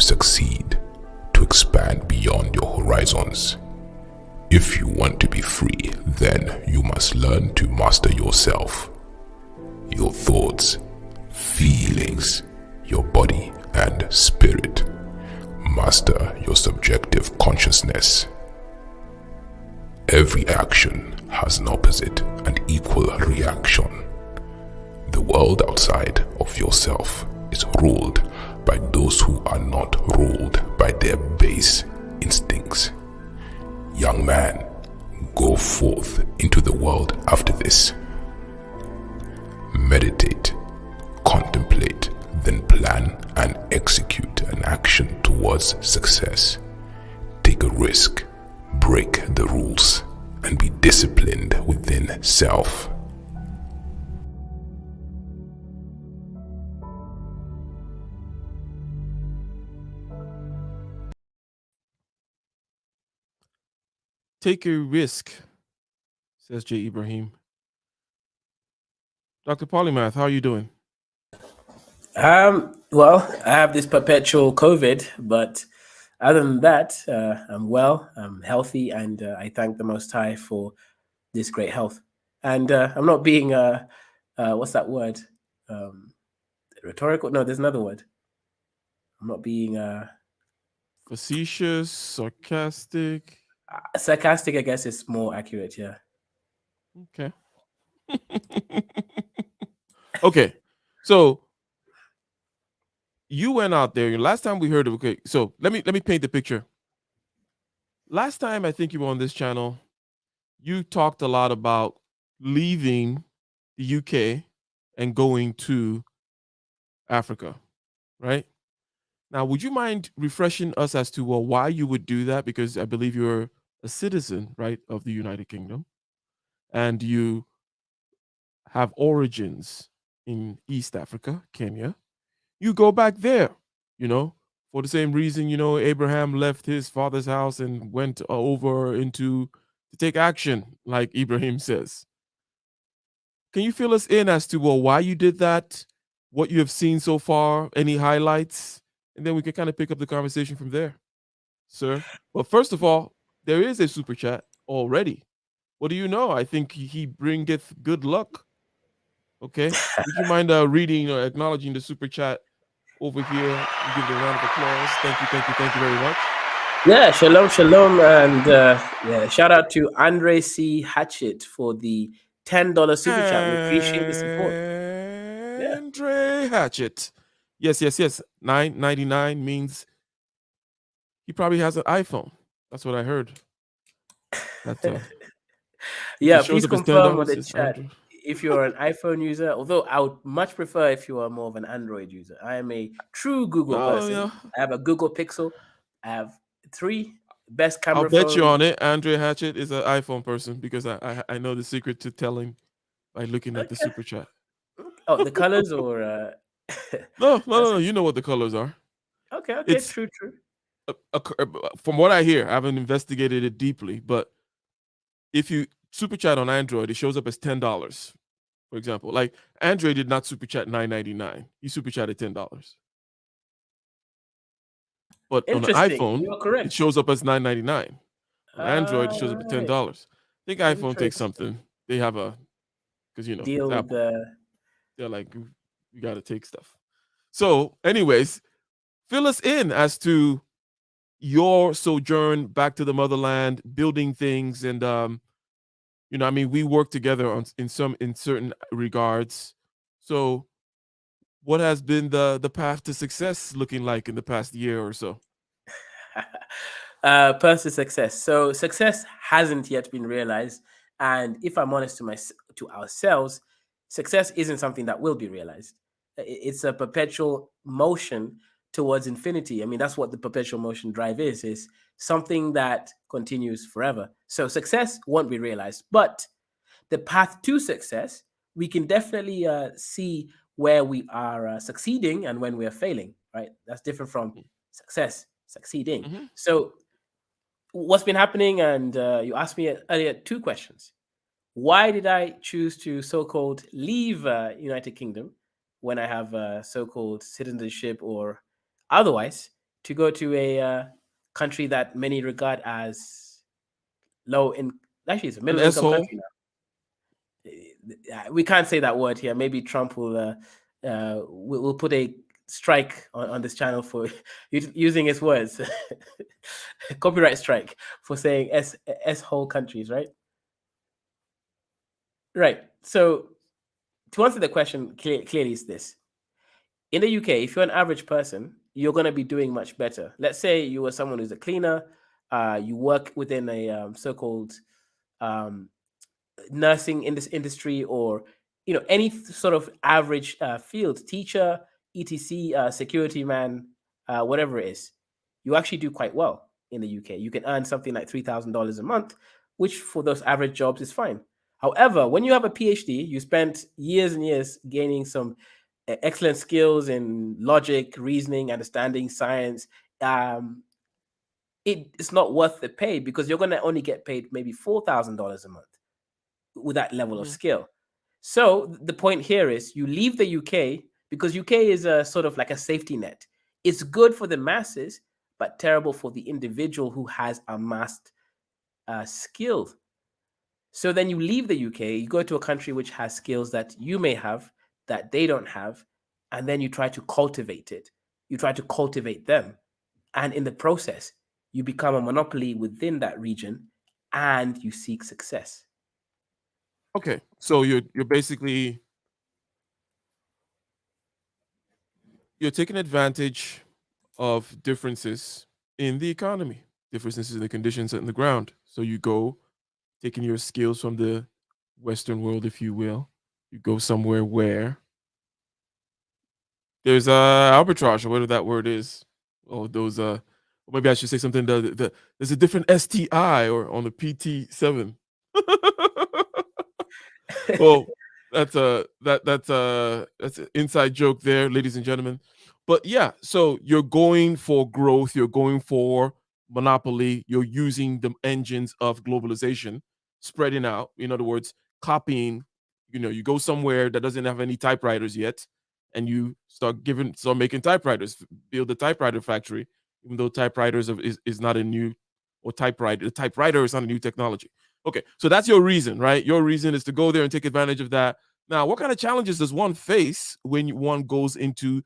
to succeed, to expand beyond your horizons. If you want to be free, then you must learn to master yourself, your thoughts, feelings, your body and spirit. Master your subjective consciousness. Every action has an opposite and equal reaction. The world outside of yourself is ruled by those who are not ruled by their base instincts. Young man, go forth into the world after this. Meditate, contemplate, then plan and execute an action towards success. Take a risk, break the rules, and be disciplined within self. Take a risk, says J. Ibrahim. Dr. Polymath, how are you doing? Well, I have this perpetual COVID, but other than that, I'm well, I'm healthy, and I thank the Most High for this great health. And I'm not being, what's that word? Rhetorical? No, there's another word. I'm not being Facetious, sarcastic. Sarcastic, I guess, is more accurate, yeah. Okay. Okay. So you went out there. Last time we heard of, okay, so let me paint the picture. Last time I think you were on this channel, you talked a lot about leaving the UK and going to Africa, right? Now, would you mind refreshing us as to why you would do that? Because I believe you're a citizen, right, of the United Kingdom, and you have origins in East Africa, Kenya. You go back there, for the same reason, Abraham left his father's house and went over to take action, like Ibrahim says. Can you fill us in as to why you did that, what you have seen so far, any highlights, and then we can kind of pick up the conversation from there, sir. But first of all, there is a super chat already. What do you know? I think he bringeth good luck. Okay. Would you mind reading or acknowledging the super chat over here? You give it a round of applause. Thank you very much. Yeah, shalom, and yeah, shout out to Andre C. Hatchett for the $10 super chat. We appreciate the support. Yeah. Andre Hatchett. Yes. $9.99 means he probably has an iPhone. That's what I heard. That, yeah, please confirm on the chat Android. if you're an iPhone user. Although I would much prefer if you are more of an Android user. I am a true Google person. Yeah. I have a Google Pixel. I have 3 best camera. I'll bet you on it. Andre Hatchett is an iPhone person because I know the secret to telling by looking at the super chat. Oh, the colors or No. You know what the colors are. Okay, It's true. From what I hear, I haven't investigated it deeply, but if you super chat on Android, it shows up as $10. For example, like Android did not super chat $9.99. He super chatted $10. But on an iPhone, it shows up as $9.99. On Android, it shows up as $10. I think iPhone takes something. They have because deal with they're like, you got to take stuff. So, anyways, fill us in as to your sojourn back to the motherland, building things, and we work together in certain regards. So, what has been the path to success looking like in the past year or so? Path to success. So success hasn't yet been realized, and if I'm honest to ourselves, success isn't something that will be realized. It's a perpetual motion towards infinity. I mean, that's what the perpetual motion drive is something that continues forever. So success won't be realized, but the path to success, we can definitely see where we are succeeding and when we are failing, right? That's different from succeeding. Mm-hmm. So what's been happening, and you asked me earlier 2 questions. Why did I choose to so-called leave United Kingdom when I have so-called citizenship or otherwise to go to a country that many regard as low in, actually it's a An middle income asshole. country now. We can't say that word here. Maybe Trump will put a strike on this channel for using his words. Copyright strike for saying S whole countries, right? Right. So to answer the question clearly is this. In the UK, if you're an average person, you're going to be doing much better. Let's say you are someone who's a cleaner, you work within a so-called um, nursing in this industry, or any sort of average field, teacher, etc, security man, whatever it is, you actually do quite well in the UK. You can earn something like $3,000 a month, which for those average jobs is fine. However, when you have a PhD, you spent years and years gaining some excellent skills in logic, reasoning, understanding, science. It's not worth the pay, because you're going to only get paid maybe $4,000 a month with that level of skill. So the point here is you leave the UK, because UK is a sort of like a safety net. It's good for the masses, but terrible for the individual who has amassed skills. So then you leave the UK, you go to a country which has skills that you may have, that they don't have, and then you try to cultivate it. You try to cultivate them. And in the process, you become a monopoly within that region, and you seek success. Okay, so you're basically you're taking advantage of differences in the economy, differences in the conditions on the ground. So you go taking your skills from the Western world, if you will. You go somewhere where there's arbitrage, or whatever that word is. Oh, those or maybe I should say something. There's a different STI or on the PT7. Well, that's an inside joke there, ladies and gentlemen. But yeah, so you're going for growth, you're going for monopoly, you're using the engines of globalization, spreading out. In other words, copying. You go somewhere that doesn't have any typewriters yet, and you start making typewriters, build a typewriter factory, even though typewriters is not a new, or typewriter. The typewriter is not a new technology. Okay, so that's your reason, right? Your reason is to go there and take advantage of that. Now, what kind of challenges does one face when one goes into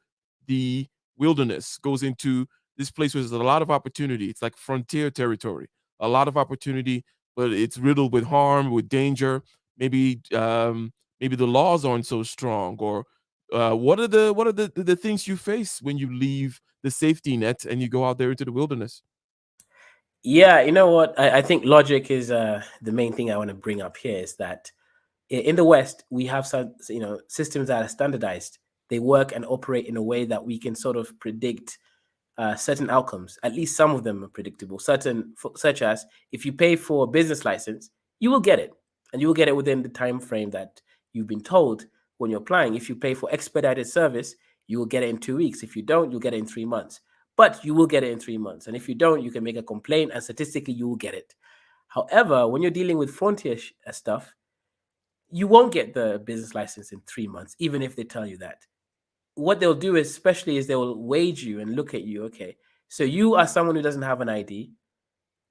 the wilderness, goes into this place where there's a lot of opportunity? It's like frontier territory, a lot of opportunity, but it's riddled with harm, with danger. Maybe the laws aren't so strong, or what are the things you face when you leave the safety net and you go out there into the wilderness? Yeah, you know what? I think logic is the main thing I want to bring up here, is that in the West, we have some, systems that are standardized. They work and operate in a way that we can sort of predict certain outcomes. At least some of them are predictable. Such as, if you pay for a business license, you will get it, and you will get it within the time frame that you've been told when you're applying. If you pay for expedited service, you will get it in 2 weeks. If you don't, you'll get it in 3 months. But you will get it in 3 months. And if you don't, you can make a complaint, and statistically, you will get it. However, when you're dealing with frontier stuff, you won't get the business license in 3 months, even if they tell you that. What they'll do, especially, is they will wage you and look at you. Okay, so you are someone who doesn't have an ID.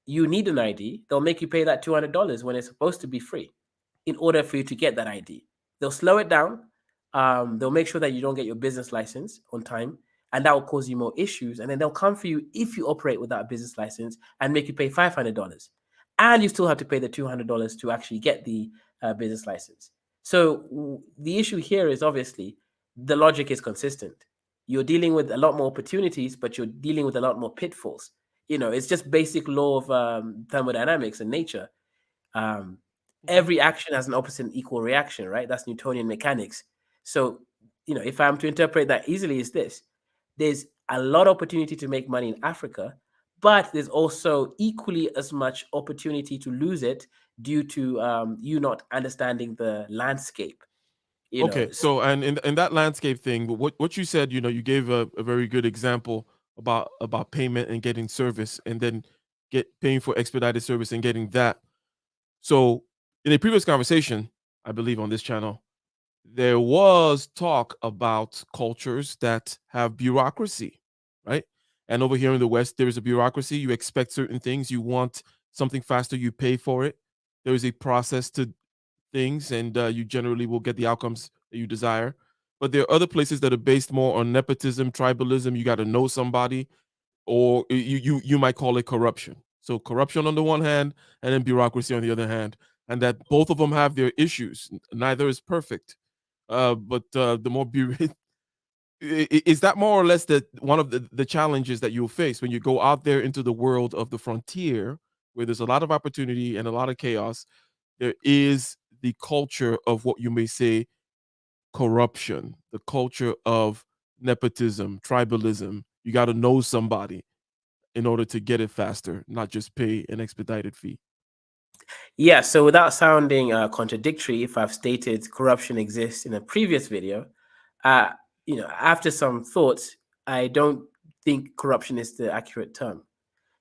You need an ID. They'll make you pay that $200 when it's supposed to be free, in order for you to get that ID. They'll slow it down. They'll make sure that you don't get your business license on time, and that will cause you more issues. And then they'll come for you if you operate without a business license, and make you pay $500, and you still have to pay the $200 to actually get the business license. So the issue here is, obviously, the logic is consistent. You're dealing with a lot more opportunities, but you're dealing with a lot more pitfalls. It's just basic law of thermodynamics and nature. Every action has an opposite and equal reaction, right? That's Newtonian mechanics. So, if I'm to interpret that easily, is this: there's a lot of opportunity to make money in Africa, but there's also equally as much opportunity to lose it due to you not understanding the landscape. Okay, so and in that landscape thing, what you said, you gave a very good example about payment and getting service, and then paying for expedited service and getting that. So in a previous conversation, I believe on this channel, there was talk about cultures that have bureaucracy, right? And over here in the West, there is a bureaucracy. You expect certain things. You want something faster, you pay for it. There is a process to things, and you generally will get the outcomes that you desire. But there are other places that are based more on nepotism, tribalism. You got to know somebody, or you might call it corruption. So corruption on the one hand, and then bureaucracy on the other hand, and that both of them have their issues. Neither is perfect. But the more is that more or less that one of the challenges that you'll face when you go out there into the world of the frontier, where there's a lot of opportunity and a lot of chaos. There is the culture of what you may say corruption, the culture of nepotism, tribalism. You got to know somebody in order to get it faster, not just pay an expedited fee. Yeah, so without sounding contradictory, if I've stated corruption exists in a previous video, uh, after some thoughts, I don't think corruption is the accurate term,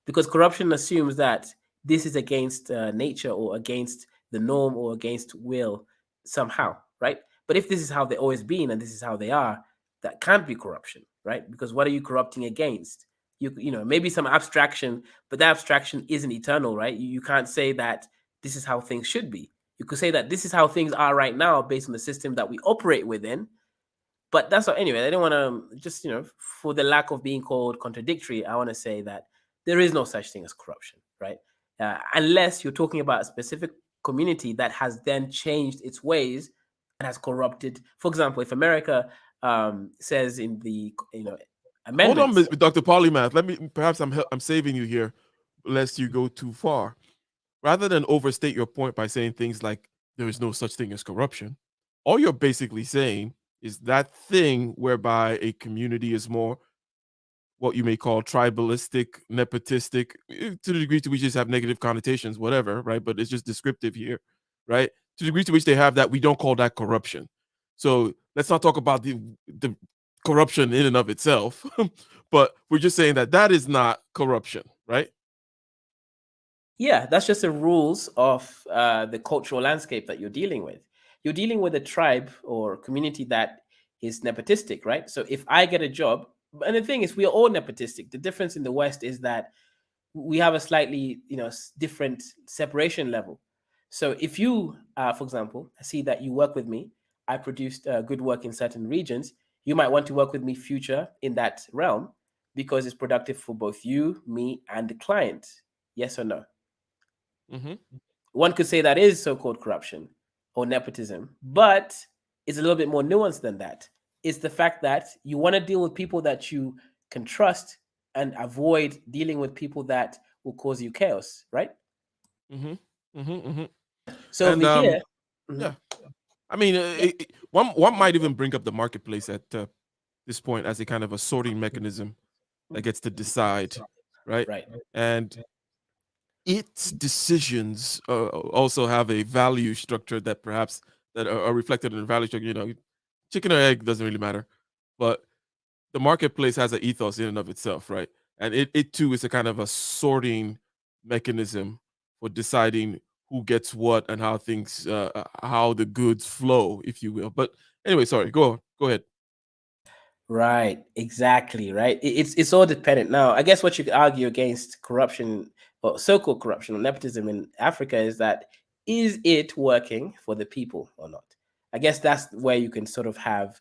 because corruption assumes that this is against nature or against the norm or against will somehow, right? But if this is how they've always been and this is how they are, that can't be corruption, right? Because what are you corrupting against? Maybe some abstraction, but that abstraction isn't eternal, right? You can't say that this is how things should be. You could say that this is how things are right now based on the system that we operate within. But that's what, anyway, I don't want to just, for the lack of being called contradictory, I want to say that there is no such thing as corruption, right? Unless you're talking about a specific community that has then changed its ways and has corrupted. For example, if America says in the Hold on, amendments. Dr. Polymath. Let me perhaps I'm saving you here, lest you go too far. Rather than overstate your point by saying things like there is no such thing as corruption, all you're basically saying is that thing whereby a community is more what you may call tribalistic, nepotistic, to the degree to which just have negative connotations, whatever, right? But it's just descriptive here, right? To the degree to which they have that, we don't call that corruption. So let's not talk about the corruption in and of itself, but we're just saying that that is not corruption, right? Yeah, that's just the rules of the cultural landscape that you're dealing with. You're dealing with a tribe or community that is nepotistic, right? So if I get a job, and the thing is, we are all nepotistic. The difference in the West is that we have a slightly, different separation level. So if you, for example, see that you work with me, I produced good work in certain regions, you might want to work with me future in that realm because it's productive for both you, me, and the client. Yes or no? Mm-hmm. One could say that is so-called corruption or nepotism, but it's a little bit more nuanced than that. It's the fact that you want to deal with people that you can trust and avoid dealing with people that will cause you chaos, right? Mm-hmm. Mm-hmm. Mm-hmm. So And over here, yeah, I mean, one might even bring up the marketplace at this point as a kind of a sorting mechanism that gets to decide, right? right. And its decisions also have a value structure that perhaps that are reflected in the value structure. Chicken or egg doesn't really matter, but the marketplace has an ethos in and of itself, right? And it too is a kind of a sorting mechanism for deciding who gets what and how things, how the goods flow, if you will. But anyway, sorry, go ahead. Right, exactly, right. It's all dependent. Now, I guess what you could argue against corruption or so-called corruption or nepotism in Africa is it working for the people or not? I guess that's where you can sort of have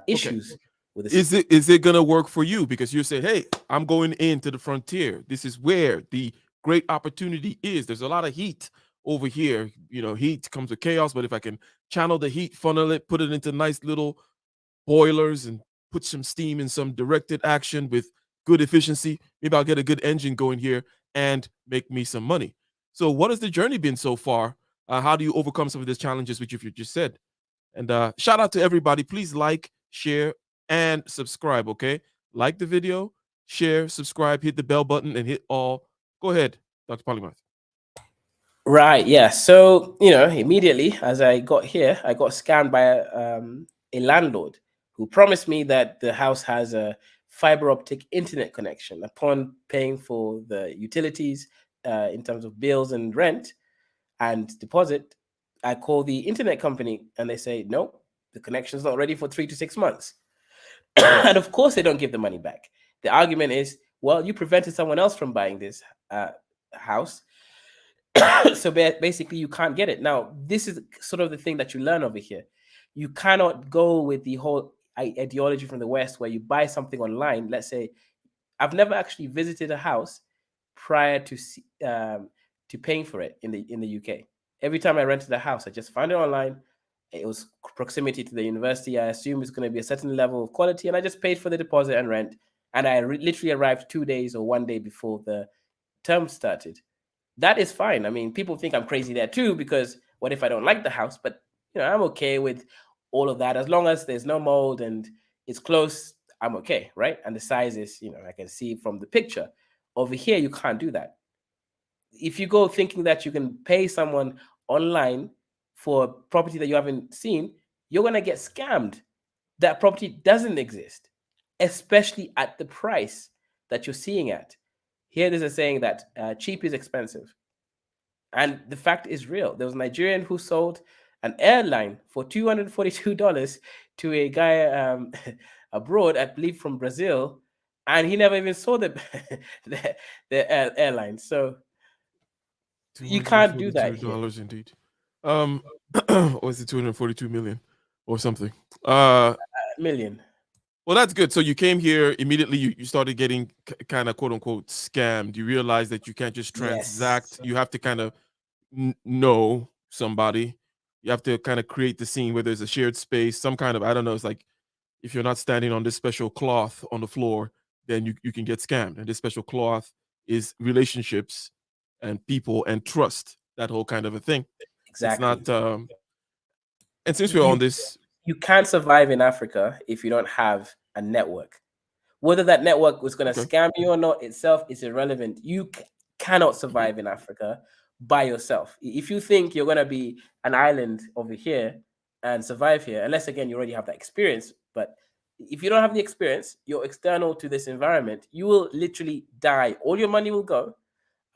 issues with the system. Is it gonna work for you? Because you say, hey, I'm going into the frontier. This is where the great opportunity is. There's a lot of heat over here. Heat comes with chaos, but if I can channel the heat, funnel it, put it into nice little boilers and put some steam in some directed action with good efficiency, maybe I'll get a good engine going here and make me some money. So what has the journey been so far? How do you overcome some of these challenges which you just said? And shout out to everybody. Please like, share, and subscribe, okay? Like the video, share, subscribe, hit the bell button, and hit all. Go ahead, Dr. Polymath. Right, yeah. So, immediately as I got here, I got scammed by a landlord who promised me that the house has a fiber optic internet connection. Upon paying for the utilities in terms of bills and rent and deposit, I call the internet company and they say, no, the connection's not ready for 3 to 6 months. And of course, they don't give the money back. The argument is, well, you prevented someone else from buying this house. So basically, you can't get it. Now, this is sort of the thing that you learn over here. You cannot go with the whole ideology from the West where you buy something online. Let's say I've never actually visited a house prior to paying for it in the UK. Every time I rented a house, I just found it online. It was proximity to the university. I assume it's going to be a certain level of quality, and I just paid for the deposit and rent. And I literally arrived 2 days or 1 day before the term started. That is fine. I mean, people think I'm crazy there too, because what if I don't like the house? But I'm okay with all of that as long as there's no mold and it's close. I'm okay, right? And the size is, I can see from the picture. Over here, you can't do that. If you go thinking that you can pay someone online for a property that you haven't seen, you're going to get scammed. That property doesn't exist, especially at the price that you're seeing at. Here, there's a saying that cheap is expensive. And the fact is real. There was a Nigerian who sold an airline for $242 to a guy abroad, I believe from Brazil, and he never even saw the airline. So you can't do that here. $242 indeed. Or is it 242 million or something? Million. Well, that's good. So you came here immediately. You started getting kind of quote unquote scammed. You realized that you can't just transact. Yes. You have to kind of know somebody. You have to kind of create the scene where there's a shared space, some kind of, I don't know. It's like if you're not standing on this special cloth on the floor, then you can get scammed. And this special cloth is relationships and people and trust. That whole kind of a thing. Exactly. It's not. And since we're on this, you can't survive in Africa if you don't have a network. Whether that network was going to scam you or not itself is irrelevant. You cannot survive in Africa by yourself. If you think you're going to be an island over here and survive here, unless again you already have that experience, but if you don't have the experience, you're external to this environment, you will literally die. All your money will go.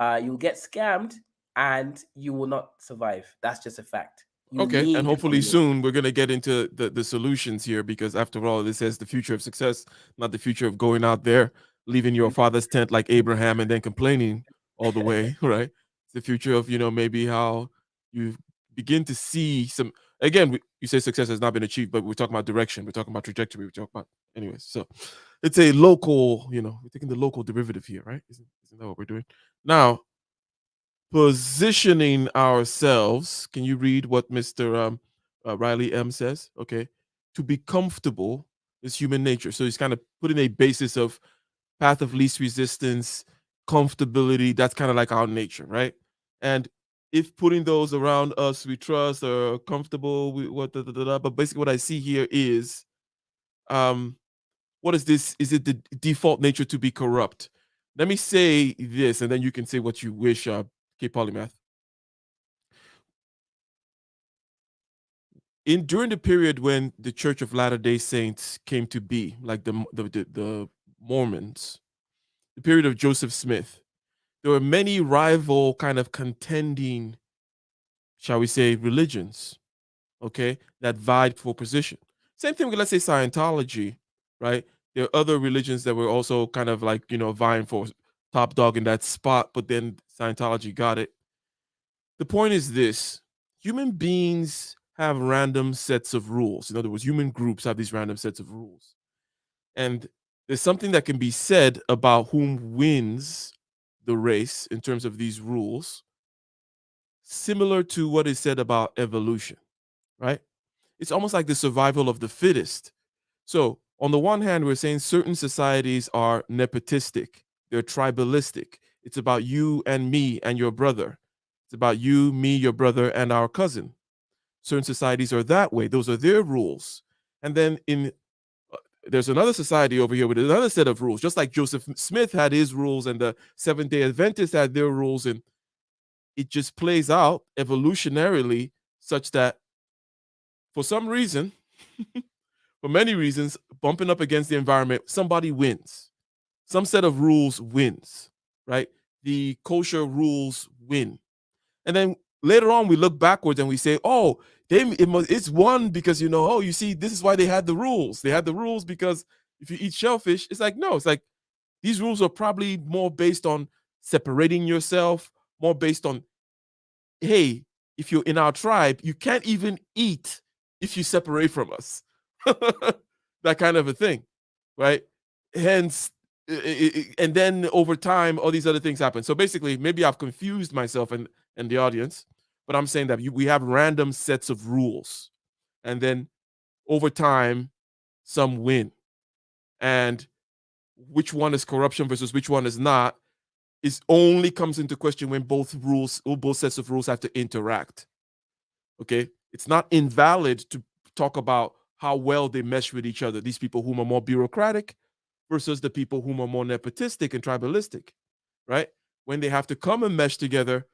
You'll get scammed and you will not survive. That's just a fact. And hopefully soon we're going to get into the solutions here, because after all, this is the future of success, not the future of going out there, leaving your father's tent like Abraham and then complaining all the way, right? It's the future of, maybe how you begin to see some, again, you say success has not been achieved, but we're talking about direction. We're talking about trajectory. We're talking about, anyways. So it's a local, we're taking the local derivative here, right? Isn't that what we're doing? Now, positioning ourselves. Can you read what Mr. Riley M says? Okay. To be comfortable is human nature. So he's kind of putting a basis of path of least resistance, comfortability. That's kind of like our nature, right? And if putting those around us we trust are comfortable, but basically what I see here is, what is this? Is it the default nature to be corrupt? Let me say this, and then you can say what you wish. Polymath. During the period when the Church of Latter-day Saints came to be, like the Mormons, the period of Joseph Smith, there were many rival kind of contending, shall we say, religions, okay, that vied for position. Same thing with, let's say, Scientology, right? There are other religions that were also kind of like, vying for top dog in that spot, but then Scientology got it. The point is this: human beings have random sets of rules. In other words, human groups have these random sets of rules. And there's something that can be said about whom wins the race in terms of these rules, similar to what is said about evolution, right? It's almost like the survival of the fittest. So, on the one hand, we're saying certain societies are nepotistic, they're tribalistic. It's about you and me and your brother. It's about you, me, your brother, and our cousin. Certain societies are that way. Those are their rules. And then there's another society over here with another set of rules, just like Joseph Smith had his rules and the Seventh-day Adventists had their rules. And it just plays out evolutionarily such that for some reason, for many reasons, bumping up against the environment, somebody wins. Some set of rules wins, right? The kosher rules win. And then later on, we look backwards and we say, oh, it's one because, you see, this is why they had the rules. They had the rules because if you eat shellfish, it's like, no, it's like These rules are probably more based on separating yourself, more based on, hey, if you're in our tribe, you can't even eat if you separate from us. That kind of a thing, right? Hence, and then over time, all these other things happen. So basically, maybe I've confused myself and the audience, but I'm saying that we have random sets of rules, and then over time, some win. And which one is corruption versus which one is not is only comes into question when both rules or both sets of rules have to interact. Okay, it's not invalid to talk about how well they mesh with each other. These people whom are more bureaucratic versus the people whom are more nepotistic and tribalistic, right? When they have to come and mesh together,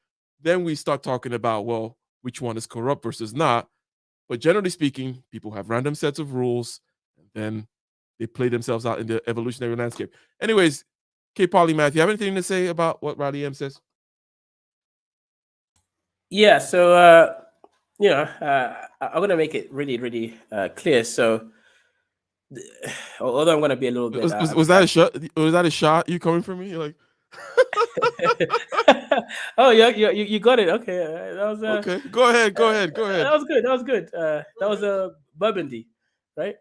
then we start talking about, well, which one is corrupt versus not. But generally speaking, people have random sets of rules, and then they play themselves out in the evolutionary landscape. Anyways, K. Polymath, you have anything to say about what Riley M says? Yeah, so I'm going to make it really, really clear. So, although I'm going to be a little bit, Was that a shot? Was that a shot? You coming for me? You're like, oh, you got it. Okay, that was okay. Go ahead. Go ahead. Go ahead. That was good. That was good. That was a Burgundy, right?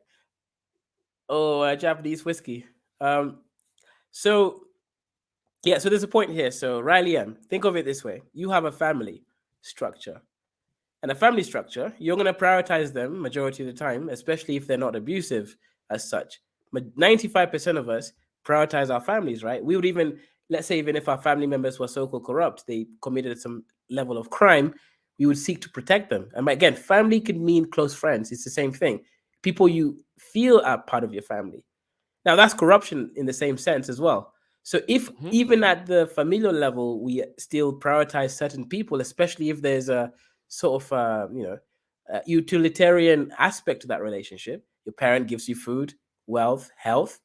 Oh, Japanese whiskey. So yeah, so there's a point here. So Riley M, think of it this way: you have a family structure. And a family structure, you're going to prioritize them majority of the time, especially if they're not abusive as such. But 95% of us prioritize our families, right? We would even, let's say, even if our family members were so-called corrupt, they committed some level of crime, we would seek to protect them. And again, family could mean close friends. It's the same thing. People you feel are part of your family. Now, that's corruption in the same sense as well. So if even at the familial level, we still prioritize certain people, especially if there's a sort of, utilitarian aspect to that relationship. Your parent gives you food, wealth, health.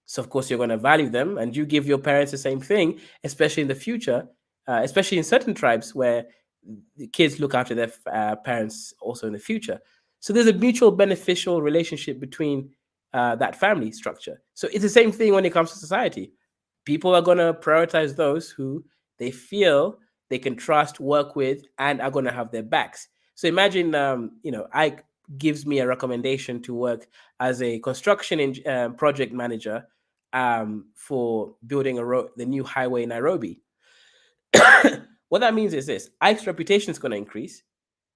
So, of course, you're going to value them, and you give your parents the same thing, especially in the future, especially in certain tribes where the kids look after their parents also in the future. So there's a mutual beneficial relationship between that family structure. So it's the same thing when it comes to society. People are going to prioritize those who they feel they can trust, work with, and are going to have their backs. So imagine, Ike gives me a recommendation to work as a construction project manager for building the new highway in Nairobi. What that means is this: Ike's reputation is going to increase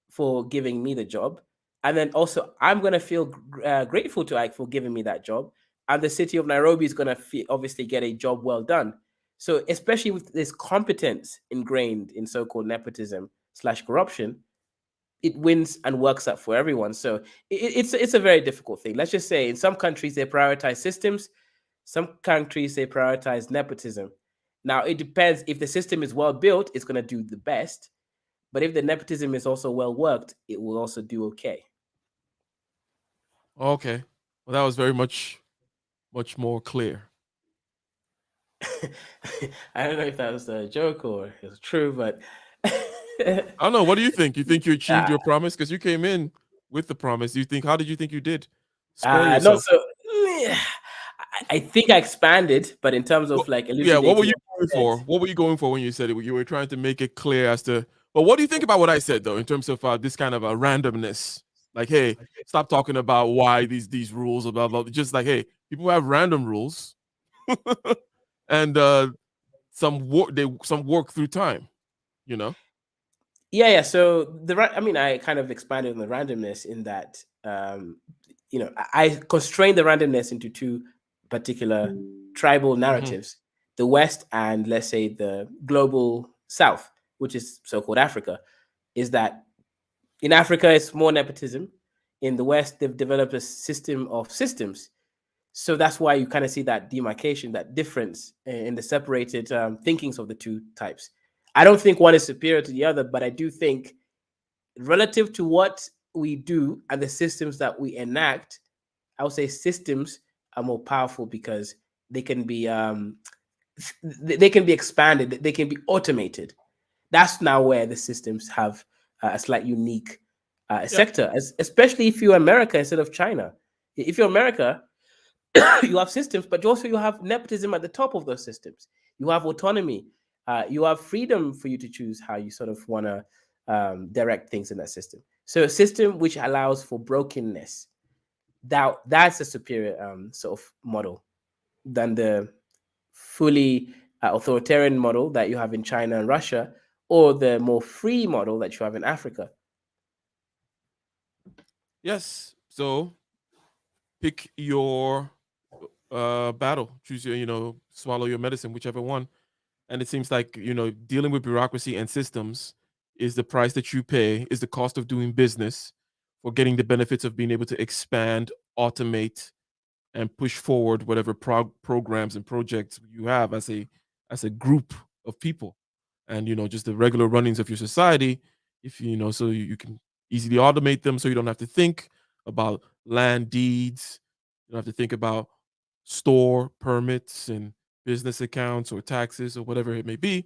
for giving me the job. And then also, I'm going to feel grateful to Ike for giving me that job. And the city of Nairobi is going to obviously get a job well done. So especially with this competence ingrained in so-called nepotism / corruption, it wins and works out for everyone. So it's a very difficult thing. Let's just say in some countries, they prioritize systems. Some countries, they prioritize nepotism. Now, it depends. If the system is well built, it's going to do the best. But if the nepotism is also well worked, it will also do okay. Okay. Well, that was very much more clear. I don't know if that was a joke or it was true, but I don't know. What do you think? You think you achieved your promise? Because you came in with the promise. How did you think you did? Score yourself. Not so. I think I expanded, but in terms of like yeah, what were you going for? What were you going for when you said it? You were trying to make it clear as to. But what do you think about what I said though, in terms of this kind of a randomness? Like, hey, stop talking about why these rules, blah blah. Just like, hey, people have random rules, and some work through time, you know. Yeah. So I kind of expanded on the randomness in that, I constrained the randomness into two particular tribal narratives: the West and, let's say, the global South, which is so-called Africa. Is that in Africa, it's more nepotism. In the West, they've developed a system of systems. So that's why you kind of see that demarcation, that difference in the separated thinkings of the two types. I don't think one is superior to the other, but I do think relative to what we do and the systems that we enact, I would say systems are more powerful because they can be expanded, they can be automated. That's now where the systems have a slight unique sector, especially if you're America instead of China. If you're America, you have systems, but also you have nepotism at the top of those systems. You have autonomy. You have freedom for you to choose how you sort of want to direct things in that system. So a system which allows for brokenness, that's a superior sort of model than the fully authoritarian model that you have in China and Russia, or the more free model that you have in Africa. Yes. So pick your battle. Choose your, swallow your medicine, whichever one. And it seems like, dealing with bureaucracy and systems is the price that you pay, is the cost of doing business for getting the benefits of being able to expand, automate, and push forward whatever programs and projects you have as a group of people. And just the regular runnings of your society, if so you can easily automate them, so you don't have to think about land deeds, you don't have to think about store permits and business accounts or taxes or whatever it may be,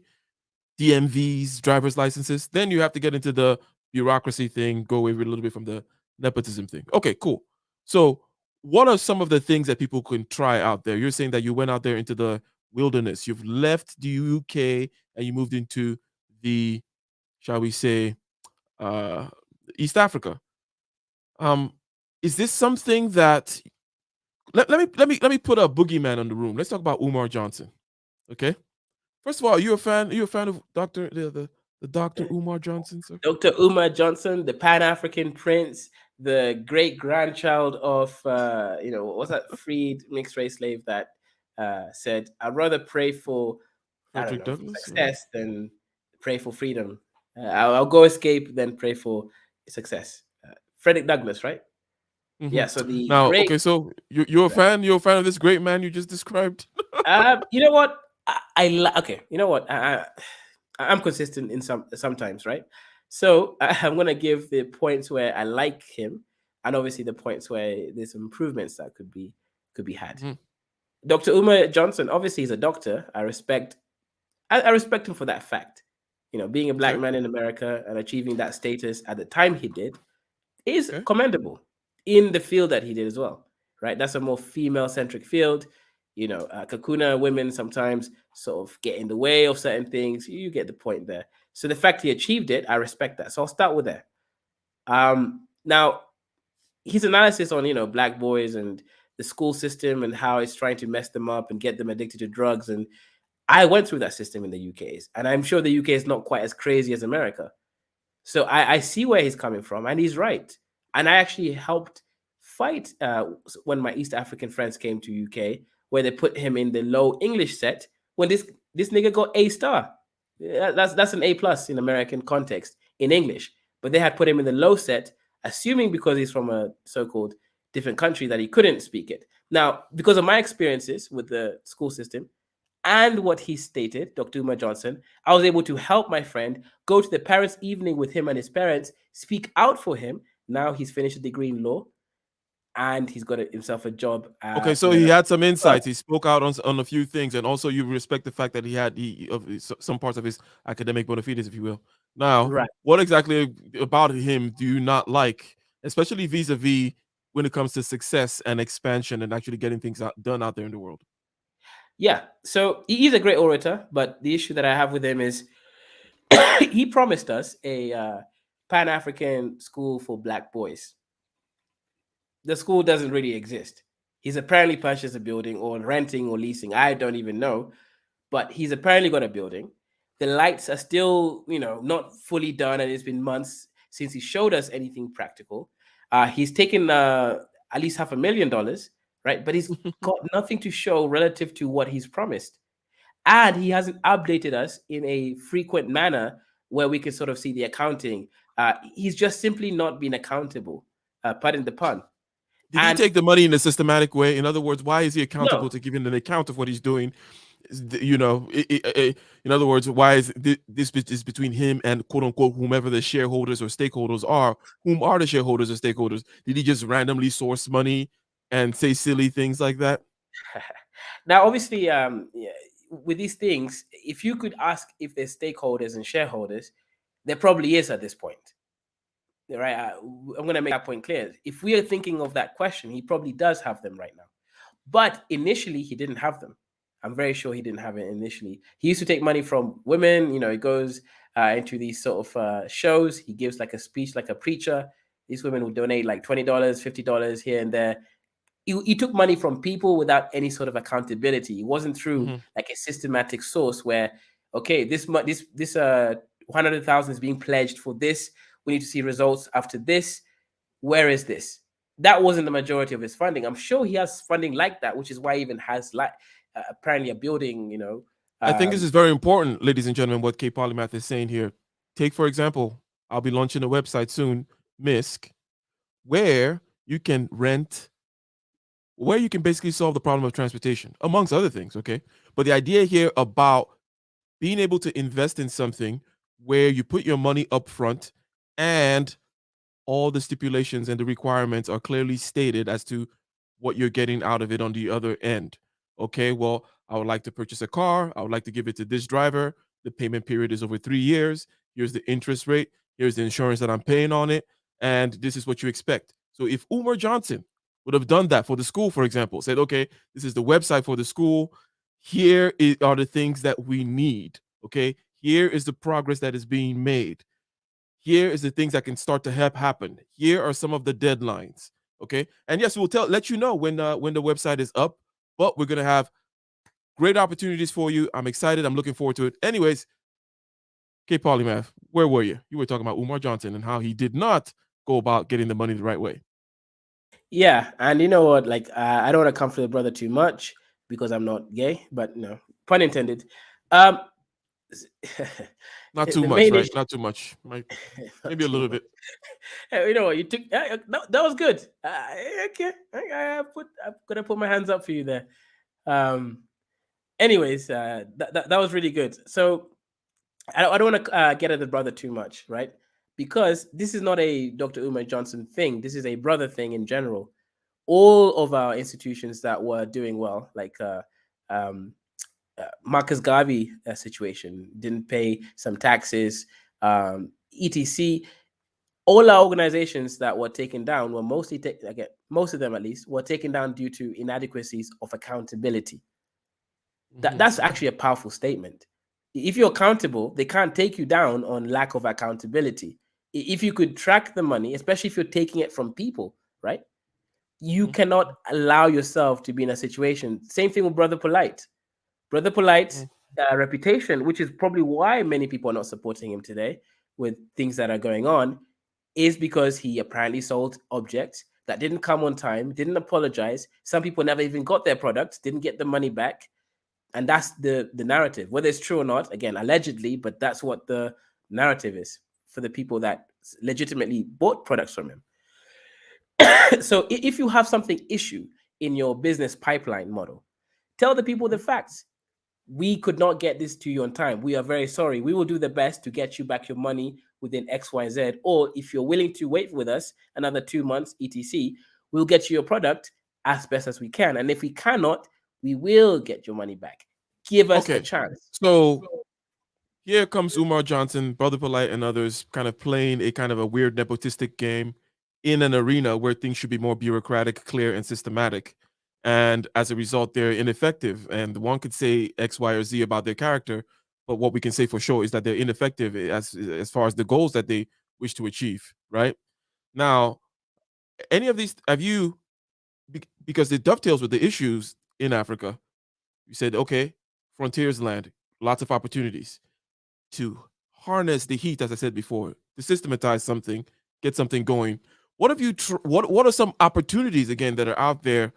DMVs, driver's licenses. Then you have to get into the bureaucracy thing, go away a little bit from the nepotism thing. Okay, cool. So, what are some of the things that people can try out there? You're saying that you went out there into the wilderness. You've left the UK and you moved into the, shall we say, uh, East Africa. Um, is this something that let me put a boogeyman on the room. Let's talk about Umar Johnson. Okay. First of all, are you a fan? Are you a fan of the Dr. Umar Johnson, sir? Dr. Umar Johnson, the Pan-African prince, the great grandchild of what's that freed mixed race slave that said, "I'd rather pray for Frederick Douglass? success than pray for freedom. I'll go escape than pray for success." Frederick Douglass, right? Mm-hmm. Yeah. So the now, great. okay, so you're a fan. You're a fan of this great man you just described. You know what? Okay. You know what? I'm consistent in sometimes, right? So I'm gonna give the points where I like him, and obviously the points where there's improvements that could be had. Mhm. Dr. Umar Johnson, obviously he's a doctor. I respect him for that fact. Being a black Okay. man in America and achieving that status at the time he did is Okay. commendable in the field that he did as well, right? That's a more female-centric field. Kakuna women sometimes sort of get in the way of certain things. You get the point there. So the fact he achieved it, I respect that. So I'll start with that. Now, his analysis on black boys and the school system and how it's trying to mess them up and get them addicted to drugs, and I went through that system in the UK, and I'm sure the UK is not quite as crazy as America. So I see where he's coming from, and he's right. And I actually helped fight when my East African friends came to UK, where they put him in the low English set. When this nigga got A star, that's an A plus in American context in English, but they had put him in the low set, assuming because he's from a so-called different country that he couldn't speak it. Now, because of my experiences with the school system, and what he stated, Dr. Umar Johnson, I was able to help my friend go to the parents' evening with him and his parents, speak out for him. Now he's finished a degree in law, and he's got himself a job. Okay, so he had some insights. He spoke out on a few things, and also you respect the fact that he had some parts of his academic bona fides, if you will. Now, Right. what exactly about him do you not like, especially vis-a-vis when it comes to success and expansion and actually getting things done out there in the world? Yeah. So he's a great orator, but the issue that I have with him is he promised us a Pan-African school for black boys. The school doesn't really exist. He's apparently purchased a building or renting or leasing. I don't even know, but he's apparently got a building. The lights are still, not fully done, and it's been months since he showed us anything practical. He's taken at least $500,000, right? But he's got nothing to show relative to what he's promised. And he hasn't updated us in a frequent manner where we can sort of see the accounting. He's just simply not been accountable, pardon the pun. Did he And take the money in a systematic way? In other words, why is he accountable no, to giving an account of what he's doing? In other words, why is this is between him and quote unquote whomever the shareholders or stakeholders are? Whom are the shareholders or stakeholders? Did he just randomly source money and say silly things like that? now obviously, yeah, with these things, if you could ask if there's stakeholders and shareholders, there probably is at this point, right? I'm going to make that point clear. If we are thinking of that question, he probably does have them right now. But initially, he didn't have them. I'm very sure he didn't have it initially. He used to take money from women. He goes into these sort of shows. He gives like a speech, like a preacher. These women would donate like $20, $50 here and there. He took money from people without any sort of accountability. It wasn't through like a systematic source where, okay, this 100,000 is being pledged for this. We need to see results after this. Where is this? That wasn't the majority of his funding. I'm sure he has funding like that, which is why he even has like apparently a building. I think this is very important, ladies and gentlemen, what K Polymath is saying here. Take, for example, I'll be launching a website soon, MISC, where you can rent, where you can basically solve the problem of transportation, amongst other things, okay? But the idea here about being able to invest in something where you put your money up front and all the stipulations and the requirements are clearly stated as to what you're getting out of it on the other end. Okay, well, I would like to purchase a car. I would like to give it to this driver. The payment period is over 3 years. Here's the interest rate. Here's the insurance that I'm paying on it. And this is what you expect. So if Umar Johnson would have done that for the school, for example, said, okay, this is the website for the school. Here are the things that we need. Okay, here is the progress that is being made. Here is the things that can start to happen. Here are some of the deadlines. Okay, and yes, we'll let you know when the website is up. But we're gonna have great opportunities for you. I'm excited. I'm looking forward to it. Anyways, K Polymath, where were you? You were talking about Umar Johnson and how he did not go about getting the money the right way. Yeah, and you know what? Like, I don't want to come for the brother too much because I'm not gay, but no, pun intended. Um, Not too the much, main right? issue, Not too much. not Maybe a too little much. bit. You know what? You took that was good. Okay, I'm gonna put my hands up for you there. Um, anyways, that was really good. So I don't want to get at the brother too much, right? Because this is not a Dr. Umar Johnson thing. This is a brother thing in general. All of our institutions that were doing well, like um, Marcus Garvey situation, didn't pay some taxes, etc. All our organizations that were taken down were mostly, again, most of them at least, were taken down due to inadequacies of accountability. That's actually a powerful statement. If you're accountable, they can't take you down on lack of accountability. If you could track the money, especially if you're taking it from people, right? You cannot allow yourself to be in a situation. Same thing with Brother Polite. Brother Polite's reputation, which is probably why many people are not supporting him today with things that are going on, is because he apparently sold objects that didn't come on time, didn't apologize. Some people never even got their products, didn't get the money back. And that's the narrative, whether it's true or not, again, allegedly, but that's what the narrative is for the people that legitimately bought products from him. So if you have something issue in your business pipeline model, tell the people the facts. We could not get this to you on time. We are very sorry. We will do the best to get you back your money within XYZ. Or if you're willing to wait with us another 2 months, etc., we'll get you your product as best as we can. And if we cannot, we will get your money back. Give us a Okay, chance. so here comes Umar Johnson, Brother Polite, and others kind of playing a kind of a weird nepotistic game in an arena where things should be more bureaucratic, clear, and systematic. And as a result, they're ineffective. And one could say X, Y, or Z about their character, but what we can say for sure is that they're ineffective as far as the goals that they wish to achieve. Right now, any of these have you because it dovetails with the issues in Africa. You said, okay, frontiers land, lots of opportunities to harness the heat, as I said before, to systematize something, get something going. What have you? What are some opportunities again that are out there,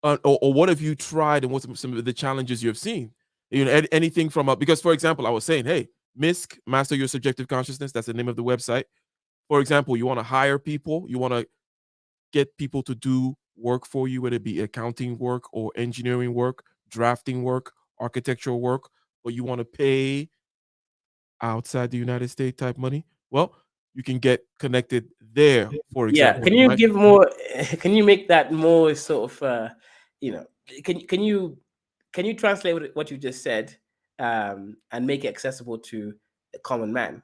or what have you tried, and what's some of the challenges you have seen? Anything from because, for example, I was saying, hey, MISC, Master Your Subjective Consciousness. That's the name of the website. For example, you want to hire people, you want to get people to do work for you, whether it be accounting work or engineering work, drafting work, architectural work, but you want to pay outside the United States type money, well, you can get connected there, for Yeah. example, Can you right? give more? Can you make that more sort of, you know, can you translate what you just said and make it accessible to a common man?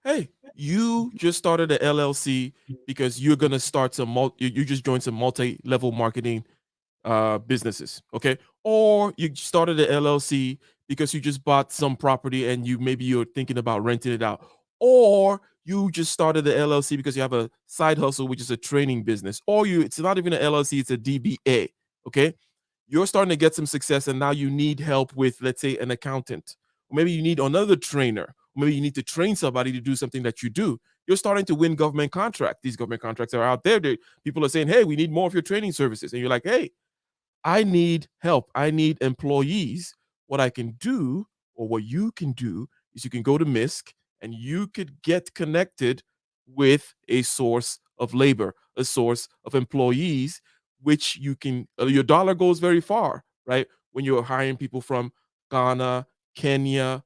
Hey, you just started a LLC because you're gonna start some you just joined some multi-level marketing businesses, okay? Or you started an LLC because you just bought some property and maybe you're thinking about renting it out. Or you just started the LLC because you have a side hustle, which is a training business. Or it's not even an LLC, it's a DBA, okay? You're starting to get some success and now you need help with, let's say, an accountant. Or maybe you need another trainer. Or maybe you need to train somebody to do something that you do. You're starting to win government contracts. These government contracts are out there. People are saying, hey, we need more of your training services. And you're like, hey, I need help. I need employees. What I can do, or what you can do, is you can go to MISC and you could get connected with a source of labor, a source of employees, which you can, your dollar goes very far, right? When you're hiring people from Ghana, Kenya,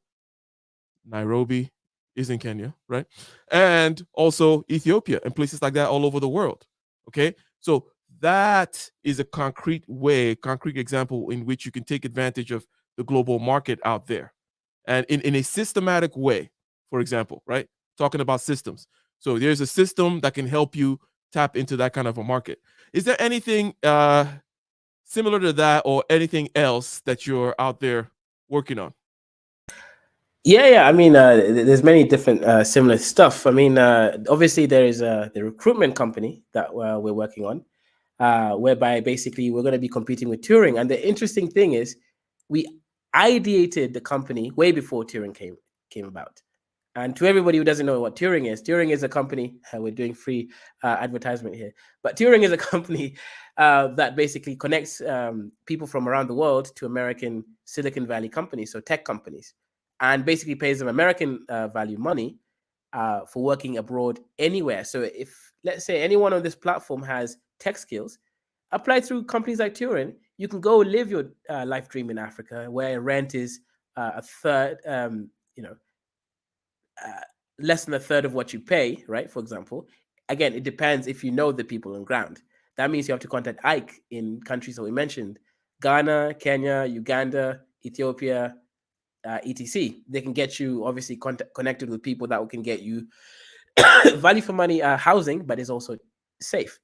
Nairobi is in Kenya, right? And also Ethiopia and places like that all over the world. Okay. So that is a concrete example in which you can take advantage of the global market out there. And in a systematic way, for example, right? Talking about systems. So there's a system that can help you tap into that kind of a market. Is there anything similar to that or anything else that you're out there working on? Yeah. I mean, there's many different similar stuff. I mean, obviously there is the recruitment company that we're working on, whereby basically we're going to be competing with Turing. And the interesting thing is, we ideated the company way before Turing came about. And to everybody who doesn't know what Turing is a company. We're doing free advertisement here, but Turing is a company that basically connects people from around the world to American Silicon Valley companies, so tech companies, and basically pays them American value money for working abroad anywhere. So if, let's say, anyone on this platform has tech skills, apply through companies like Turing, you can go live your life dream in Africa, where rent is a third, less than a third of what you pay, right? For example, again, it depends if you know the people on ground. That means you have to contact Ike in countries that we mentioned: Ghana, Kenya, Uganda, Ethiopia, etc. They can get you obviously connected with people that can get you value for money housing, but is also safe.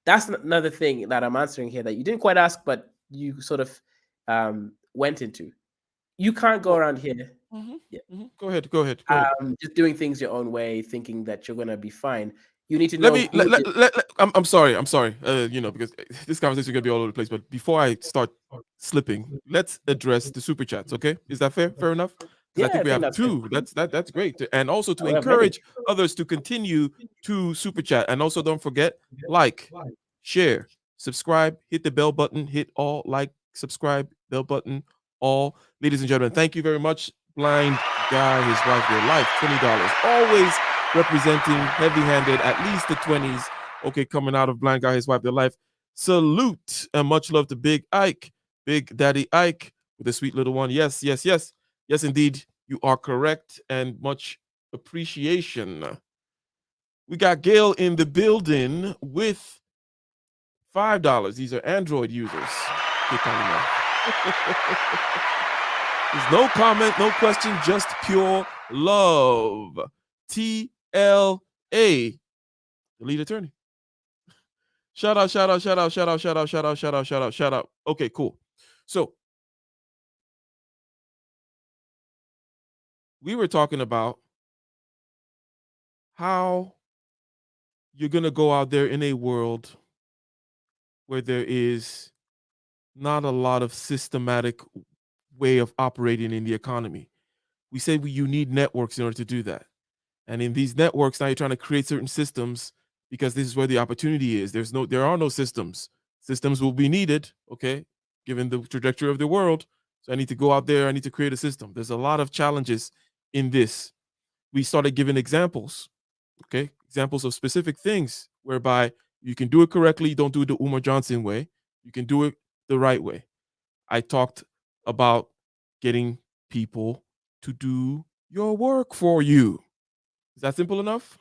That's another thing that I'm answering here that you didn't quite ask, but you sort of went into. You can't go around here. Yeah. Go ahead. Just doing things your own way, thinking that you're gonna be fine. You need to Let know me. I'm sorry. Because this conversation is gonna be all over the place. But before I start slipping, let's address the super chats. Okay, is that fair? Fair enough. Because I Yeah, think I we think have that's good. two. That's great. And also to We have many. encourage others to continue to super chat. And also don't forget, like, share, subscribe, hit the bell button, hit all, like, subscribe, bell button, all. Ladies and gentlemen, thank you very much. Blind guy, his wife, your life, $20. Always representing heavy-handed, at least the 20s. Okay, coming out of Blind Guy, his wife, their life. Salute and much love to Big Ike, Big Daddy Ike, with a sweet little one. Yes, indeed, you are correct, and much appreciation. We got Gail in the building with $5. These are Android users. There's no comment, no question, just pure love. TLA, the lead attorney. Shout out. Okay, cool. So we were talking about how you're going to go out there in a world where there is not a lot of systematic way of operating in the economy. We say you need networks in order to do that. And in these networks, now you're trying to create certain systems because this is where the opportunity is. There are no systems. Systems will be needed, okay, given the trajectory of the world. So I need to go out there. I need to create a system. There's a lot of challenges in this. We started giving examples, okay, examples of specific things whereby you can do it correctly. You don't do it the Umar Johnson way. You can do it the right way. I talked about getting people to do your work for you. Is that simple enough?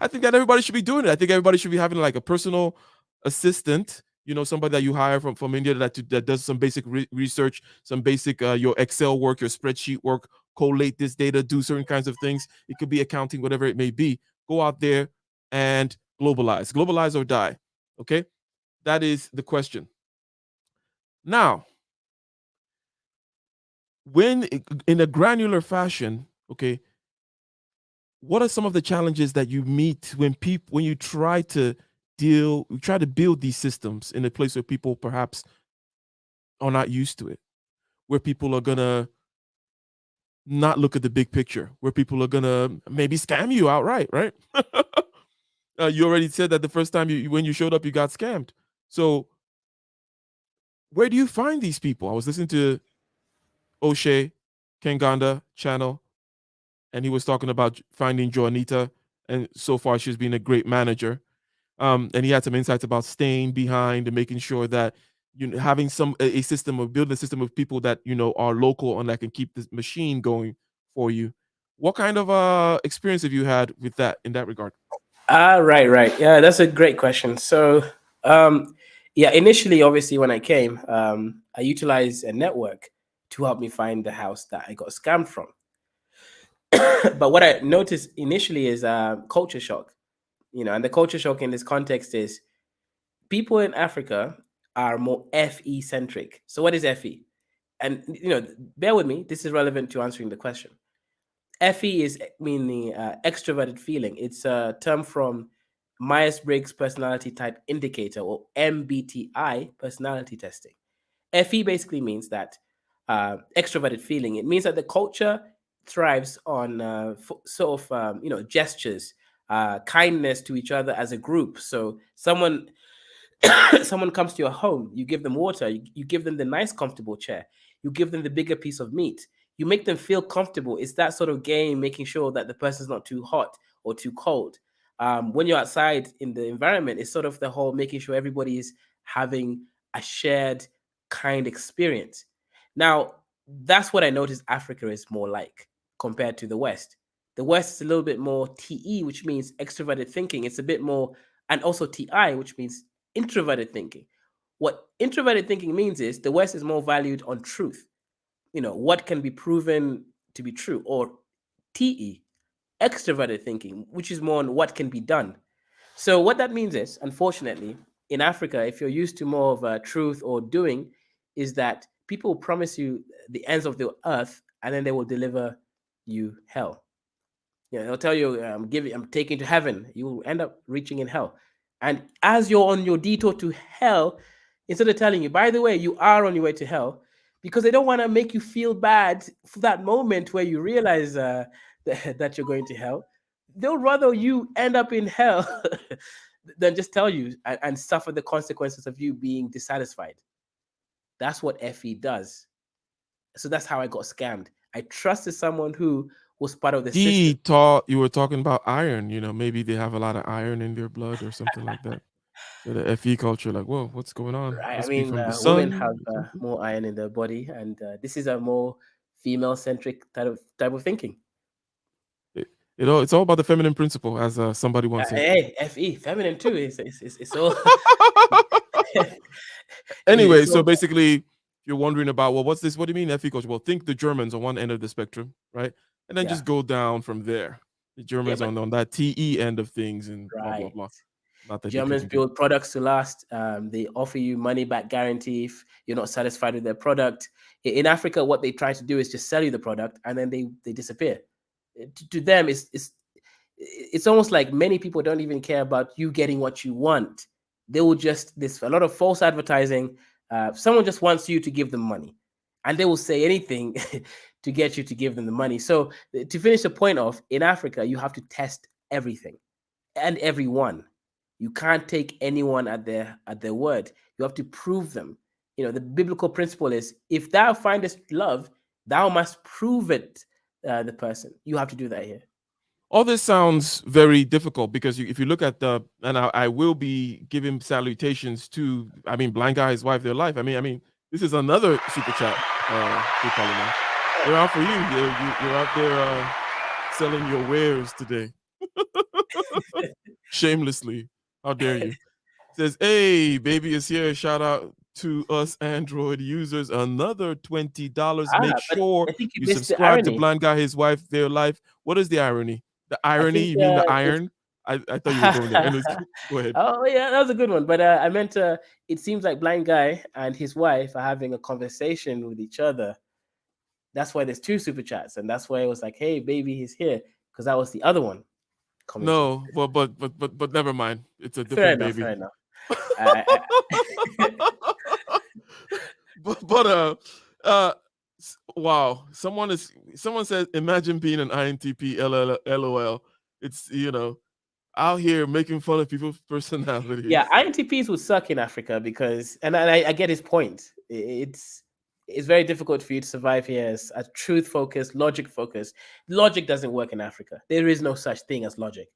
I think that everybody should be doing it. I think everybody should be having like a personal assistant, somebody that you hire from India that does some basic research, some basic your Excel work, your spreadsheet work, collate this data, do certain kinds of things. It could be accounting, whatever it may be. Go out there and globalize or die. Okay, that is the question. Now, when in a granular fashion, okay, what are some of the challenges that you meet when you try to build these systems in a place where people perhaps are not used to it, where people are gonna not look at the big picture, where people are gonna maybe scam you outright, right? You already said that the first time when you showed up, you got scammed. So where do you find these people? I was listening to O'Shea Kanganda channel, and he was talking about finding Joanita, and so far she's been a great manager. And he had some insights about staying behind and making sure that having a system of building a system of people that are local and that can keep this machine going for you. What kind of experience have you had with that in that regard? Right. Yeah, that's a great question. So, yeah, initially, obviously, when I came, I utilized a network to help me find the house that I got scammed from. But what I noticed initially is culture shock. And the culture shock in this context is people in Africa are more FE centric. So, what is FE? And bear with me. This is relevant to answering the question. FE is meaning extroverted feeling. It's a term from Myers-Briggs Personality Type Indicator, or MBTI personality testing. FE basically means that extroverted feeling. It means that the culture thrives on sort of gestures, kindness to each other as a group. So someone someone comes to your home, you give them water, you give them the nice, comfortable chair, you give them the bigger piece of meat, you make them feel comfortable. It's that sort of game, making sure that the person's not too hot or too cold. When you're outside in the environment, it's sort of the whole making sure everybody is having a shared kind experience. Now, that's what I noticed Africa is more like compared to the West. The West is a little bit more TE, which means extroverted thinking. It's a bit more, and also TI, which means introverted thinking. What introverted thinking means is the West is more valued on truth, what can be proven to be true, or TE, extroverted thinking, which is more on what can be done. So what that means is, unfortunately, in Africa, if you're used to more of a truth or doing, is that people promise you the ends of the earth and then they will deliver you hell. They'll tell you, I'm taking to heaven. You will end up reaching in hell. And as you're on your detour to hell, instead of telling you, by the way, you are on your way to hell, because they don't want to make you feel bad for that moment where you realize that you're going to hell, they'll rather you end up in hell than just tell you and suffer the consequences of you being dissatisfied. That's what FE does. So that's how I got scammed. I trusted someone who was part of the He system. thought you were talking about iron. Maybe they have a lot of iron in their blood or something like that. So the FE culture, like, whoa, what's going on? Right. I Must be mean, from the women sun have or something. more iron in their body, and this is a more female-centric type of thinking. It's all about the feminine principle, as somebody once said. Hey, FE, feminine too. It's all. Anyway, it's so all. basically, you're wondering about, well, what's this? What do you mean FE culture? Well, think the Germans on one end of the spectrum, right? And then Yeah, just go down from there. The yeah, Germans but on that TE end of things and blah, blah, right. blah. Not that you Germans couldn't get. build products to last. They offer you money back guarantee if you're not satisfied with their product. In Africa, what they try to do is just sell you the product and then they disappear. To them, it's almost like many people don't even care about you getting what you want. They will just, there's a lot of false advertising. Someone just wants you to give them money, and they will say anything to get you to give them the money. So to finish the point off, in Africa, you have to test everything and everyone. You can't take anyone at their word. You have to prove them. The biblical principle is, if thou findest love, thou must prove it. The person, you have to do that here. All this sounds very difficult because if you look at and I will be giving salutations to, I mean, Blind Guy, his wife, their life. I mean, this is another super chat. They're out for you. You're out there selling your wares today. Shamelessly. How dare you? Says, hey, baby is here. Shout out to us Android users. Another $20. Make But sure I think you you missed the subscribe to irony. Blind Guy, his wife, their life. What is the irony? The I irony? think You mean the it's iron? I thought you were going there. Anyways, go ahead. Oh yeah, that was a good one. But I meant it seems like blind guy and his wife are having a conversation with each other. That's why there's two super chats, and that's why it was like, "Hey, baby, he's here," because that was the other one coming through. No, but never mind. It's a Fair different enough. baby. Fair enough. I, but wow. Someone says, imagine being an INTP. LOL. It's out here making fun of people's personalities. yeah, INTPs would suck in Africa because, and I get his point. It's very difficult for you to survive here as a truth focused, logic focused. Logic doesn't work in Africa. There is no such thing as logic.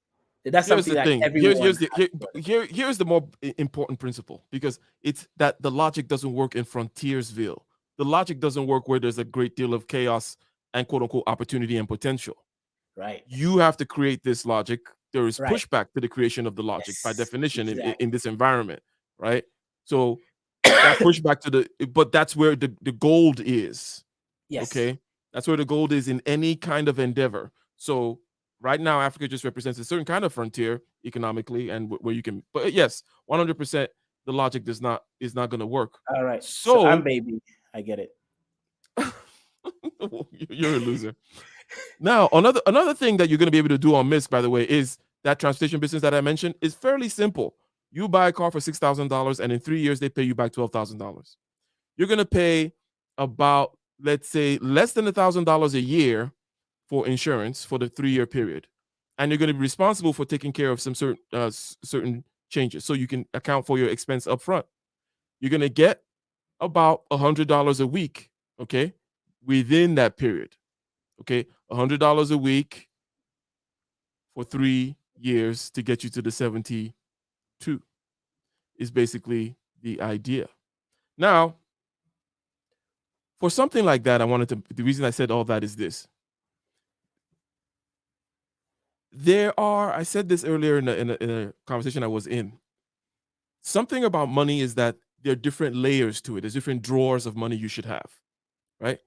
That's Here's something the that thing. everyone Here's the more important principle, because it's that the logic doesn't work in Frontiersville. The logic doesn't work where there's a great deal of chaos and quote unquote opportunity and potential. Right. You have to create this logic. There is Right. pushback to the creation of the logic by Yes, definition exactly. in this environment, right? So that pushback but that's where the gold is. Yes. Okay. That's where the gold is in any kind of endeavor. So right now, Africa just represents a certain kind of frontier economically, and where you can. But yes, 100%, the logic is not going to work. All right. So I'm baby. I get it. You're a loser. Now, another thing that you're going to be able to do on MISC, by the way, is that transportation business that I mentioned is fairly simple. You buy a car for $6,000, and in 3 years they pay you back $12,000. You're going to pay about, let's say, less than $1,000 a year for insurance for the 3-year period, and you're going to be responsible for taking care of some certain changes, so you can account for your expense up front. You're going to get about $100 a week, okay, within that period. Okay, $100 a week for 3 years to get you to the 72 is basically the idea. Now, for something like that, the reason I said all that is this. I said this earlier in a conversation I was in. Something about money is that there are different layers to it. There's different drawers of money you should have, right?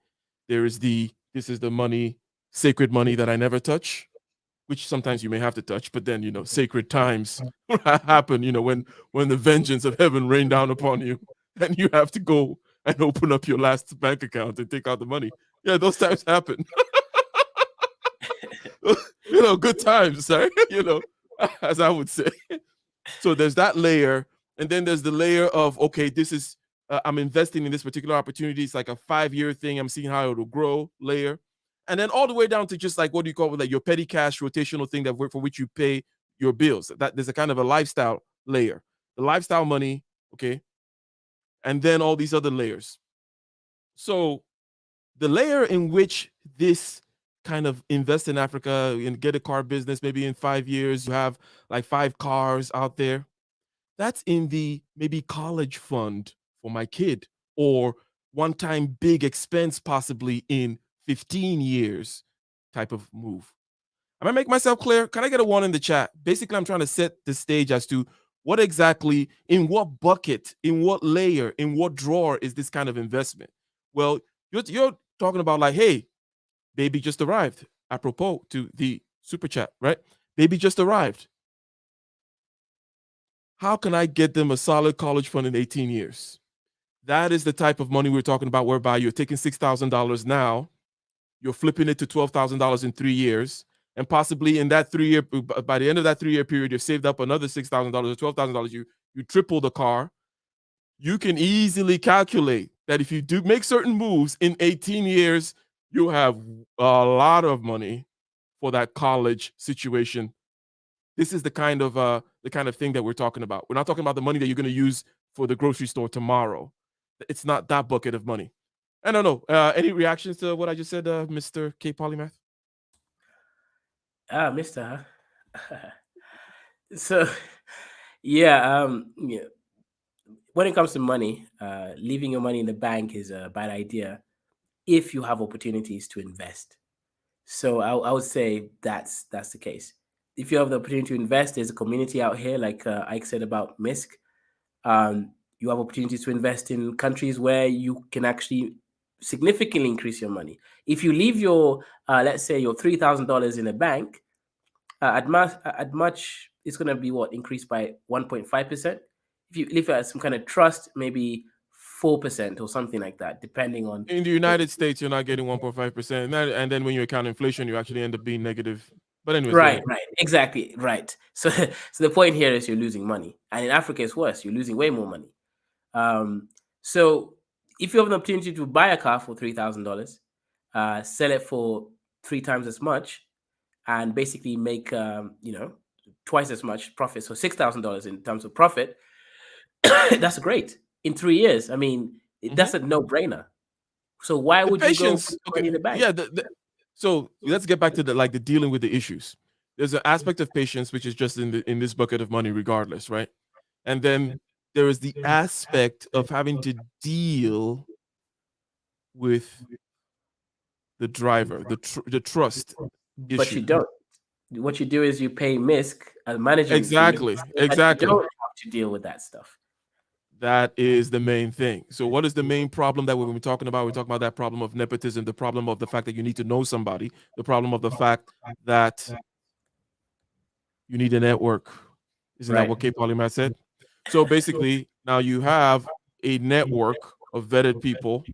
This is the money, sacred money that I never touch, which sometimes you may have to touch, but then, sacred times happen, when the vengeance of heaven rain down upon you and you have to go and open up your last bank account and take out the money. Yeah, those times happen. Good times, sorry, as I would say. So there's that layer. And then there's the layer of, okay, this is, I'm investing in this particular opportunity. It's like a 5-year thing. I'm seeing how it'll grow layer. And then all the way down to just like, what do you call it? Like your petty cash rotational thing for which you pay your bills. That there's a kind of a lifestyle layer, the lifestyle money. Okay. And then all these other layers. So the layer in which this kind of invest in Africa and get a car business, maybe in 5 years, you have like 5 cars out there. That's in the maybe college fund for my kid, or one-time big expense possibly in 15 years type of move. Am I make myself clear? Can I get a 1 in the chat? Basically, I'm trying to set the stage as to what exactly, in what bucket, in what layer, in what drawer is this kind of investment? Well, you're talking about like, hey, baby just arrived, apropos to the super chat, right? Baby just arrived. How can I get them a solid college fund in 18 years? That is the type of money we're talking about, whereby you're taking $6,000 now, you're flipping it to $12,000 in 3 years, and possibly in that 3 year, by the end of that 3 year period, you've saved up another $6,000 or $12,000. You triple the car. You can easily calculate that if you do make certain moves in 18 years, you have a lot of money for that college situation. This is the kind of thing that we're talking about. We're not talking about the money that you're going to use for the grocery store tomorrow. It's not that bucket of money. I don't know. Any reactions to what I just said, Mr. K Polymath? Mr. Huh? So, yeah, when it comes to money, leaving your money in the bank is a bad idea if you have opportunities to invest. So I would say that's the case. If you have the opportunity to invest, there's a community out here, like Ike said about MISC. You have opportunities to invest in countries where you can actually significantly increase your money. If you leave your, let's say, your $3,000 in a bank, At much, it's going to be what, increased by 1.5%. If you leave it at some kind of trust, maybe 4% or something like that, depending on In the United States, you're not getting 1.5%, and then when you account inflation, you actually end up being negative. But anyways, go right, ahead. right, exactly, right. So, so the point here is you're losing money, and in Africa, it's worse. You're losing way more money. So, if you have an opportunity to buy a car for $3,000, sell it for 3 times as much, and basically make twice as much profit, so $6,000 in terms of profit, that's great. In 3 years, I mean, that's a no-brainer. So why The would you go put patience, money okay, in the bank? yeah. So let's get back to the dealing with the issues. There's an aspect of patience which is just in this bucket of money, regardless, right? And then there is the aspect of having to deal with the driver, the trust But you issue. don't. What you do is you pay MISC a management fee, Exactly, so that you exactly. don't have to deal with that stuff. That is the main thing. So, what is the main problem that we've been talking about? We're talking about that problem of nepotism, the problem of the fact that you need to know somebody, the problem of the fact that you need a network. Isn't that Right. what K Polymath said? So, basically, now you have a network of vetted people,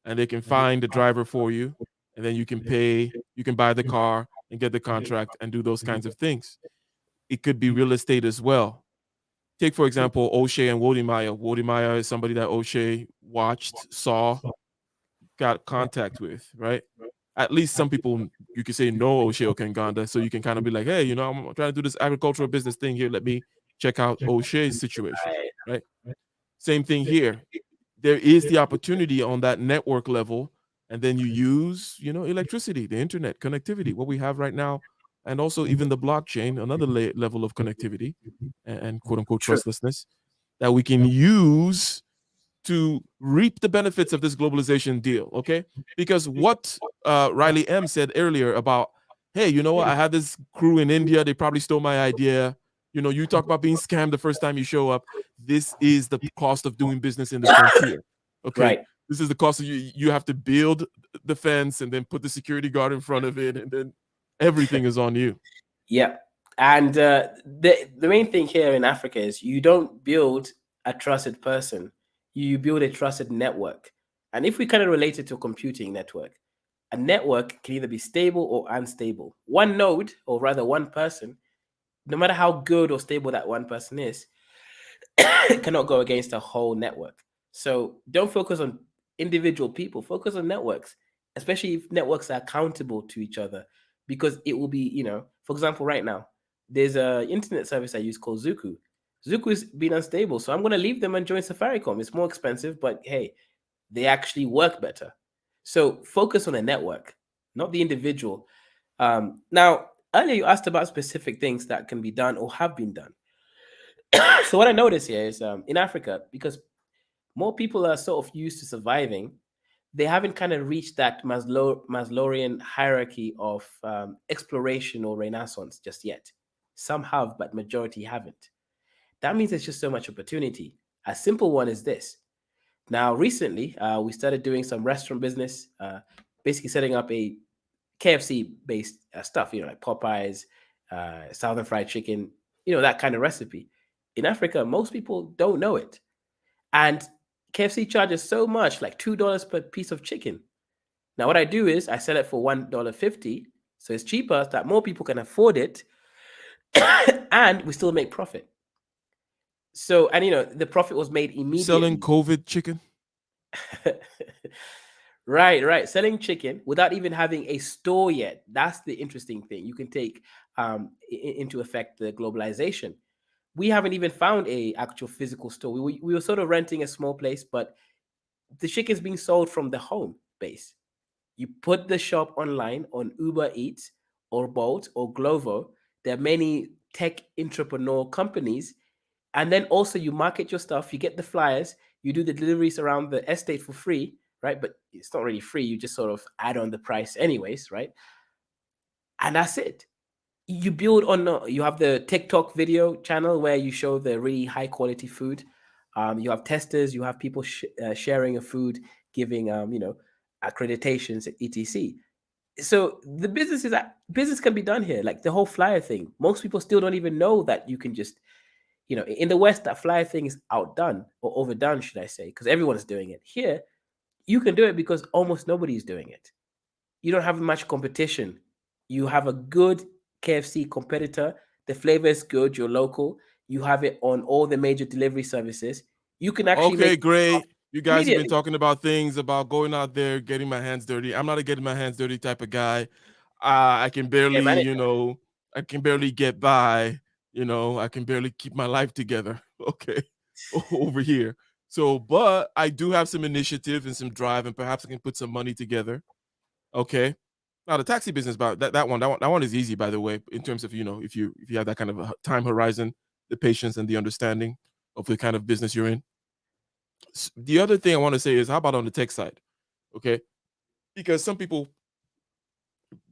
and they can find the driver for you, and then you can pay, you can buy the car and get the contract and do those kinds of things. It could be real estate as well. Take, for example, O'Shea and Wodimaya. Wodimaya is somebody that O'Shea watched, saw, got contact with, right? At least some people you could say know O'Shea Okenganda, so you can kind of be like, hey, I'm trying to do this agricultural business thing here. Let me check out O'Shea's situation, Right. right? Same thing here. There is the opportunity on that network level, and then you use, electricity, the internet, connectivity, what we have right now, and also even the blockchain, another level of connectivity and quote unquote True. trustlessness that we can use to reap the benefits of this globalization deal. Okay, because what Riley M said earlier about, hey, you know what, I had this crew in India, they probably stole my idea. You talk about being scammed the first time you show up. This is the cost of doing business in the frontier. Okay, Right. this is the cost of you have to build the fence and then put the security guard in front of it, and then everything is on you. Yeah. And the main thing here in Africa is you don't build a trusted person, you build a trusted network. And if we kind of relate it to a computing network, a network can either be stable or unstable. One node, or rather one person, no matter how good or stable that one person is, cannot go against a whole network. So don't focus on individual people, focus on networks, especially if networks are accountable to each other, because it will be, for example, right now, there's a internet service I use called Zuku. Zuku's been unstable, so I'm going to leave them and join Safaricom. It's more expensive, but hey, they actually work better. So focus on a network, not the individual. Now, earlier you asked about specific things that can be done or have been done. So what I notice here is in Africa, because more people are sort of used to surviving, they haven't kind of reached that Maslowian hierarchy of exploration or renaissance just yet. Some have, but majority haven't. That means there's just so much opportunity. A simple one is this. Now, recently, we started doing some restaurant business, basically setting up a KFC based stuff, like Popeyes, Southern Fried Chicken, that kind of recipe. In Africa, most people don't know it. And KFC charges so much, like $2 per piece of chicken. Now, what I do is I sell it for $1.50. So it's cheaper that more people can afford it. And we still make profit. So, and the profit was made You selling immediately. COVID chicken? Right, right. Selling chicken without even having a store yet. That's the interesting thing. You can take into effect the globalization. We haven't even found a actual physical store. We were sort of renting a small place, but the chicken's being sold from the home base. You put the shop online on Uber Eats or Bolt or Glovo. There are many tech entrepreneur companies. And then also you market your stuff, you get the flyers, you do the deliveries around the estate for free, right? But it's not really free. You just sort of add on the price anyways, right? And that's it. You build on, you have the TikTok video channel where you show the really high quality food. You have testers, you have people sharing your food, giving, accreditations, etc. So the business can be done here. Like the whole flyer thing. Most people still don't even know that you can just, in the West, that flyer thing is outdone or overdone, should I say? Because everyone's doing it. Here, you can do it because almost nobody's doing it. You don't have much competition. You have a good KFC competitor. The flavor is good. You're local. You have it on all the major delivery services. You can actually Okay, make great. You guys have been immediately. talking about things about going out there, getting my hands dirty. I'm not a getting my hands dirty type of guy. I can Yeah, barely, manage. I can barely get by. I can barely keep my life together. Okay, over here. So, but I do have some initiative and some drive, and perhaps I can put some money together. Okay. Now the taxi business, but that one is easy, by the way, in terms of if you have that kind of a time horizon, the patience and the understanding of the kind of business you're in. The other thing I want to say is, how about on the tech side? Okay, because some people,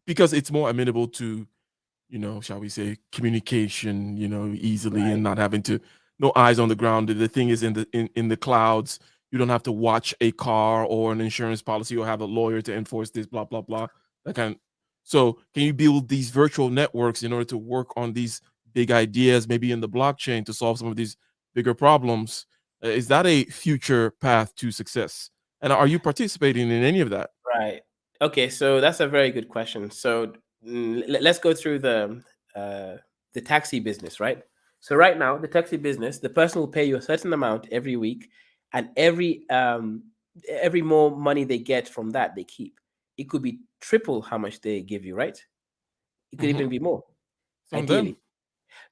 because it's more amenable to, shall we say, communication, easily, and Right. not having to, no eyes on the ground. The thing is in the clouds. You don't have to watch a car or an insurance policy or have a lawyer to enforce this, blah blah blah. That kind. So, can you build these virtual networks in order to work on these big ideas, maybe in the blockchain, to solve some of these bigger problems? Is that a future path to success? And are you participating in any of that? Right. Okay, so that's a very good question. So let's go through uh, the taxi business, right? So right now, the taxi business, the person will pay you a certain amount every week, and every more money they get from that, they keep. It could be triple how much they give you, right? It could Hmm. even be more, Some of them. ideally.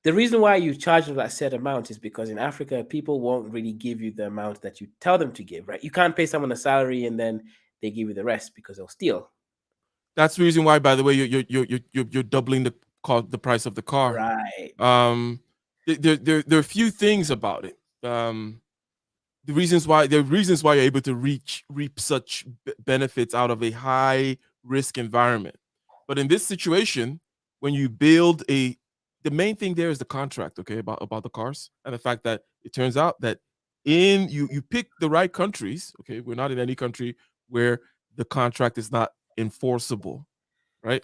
The reason why you charge them that set amount is because in Africa, people won't really give you the amount that you tell them to give, right? You can't pay someone a salary and then they give you the rest because they'll steal. That's the reason why, by the way, you're doubling the price of the car. Right. Um, there are a few things about it. Um, the reasons why you're able to reap such benefits out of a high risk environment. But in this situation, when you build the main thing there is the contract, okay, about the cars, and the fact that it turns out that in you pick the right countries. Okay, we're not in any country where the contract is not enforceable, right?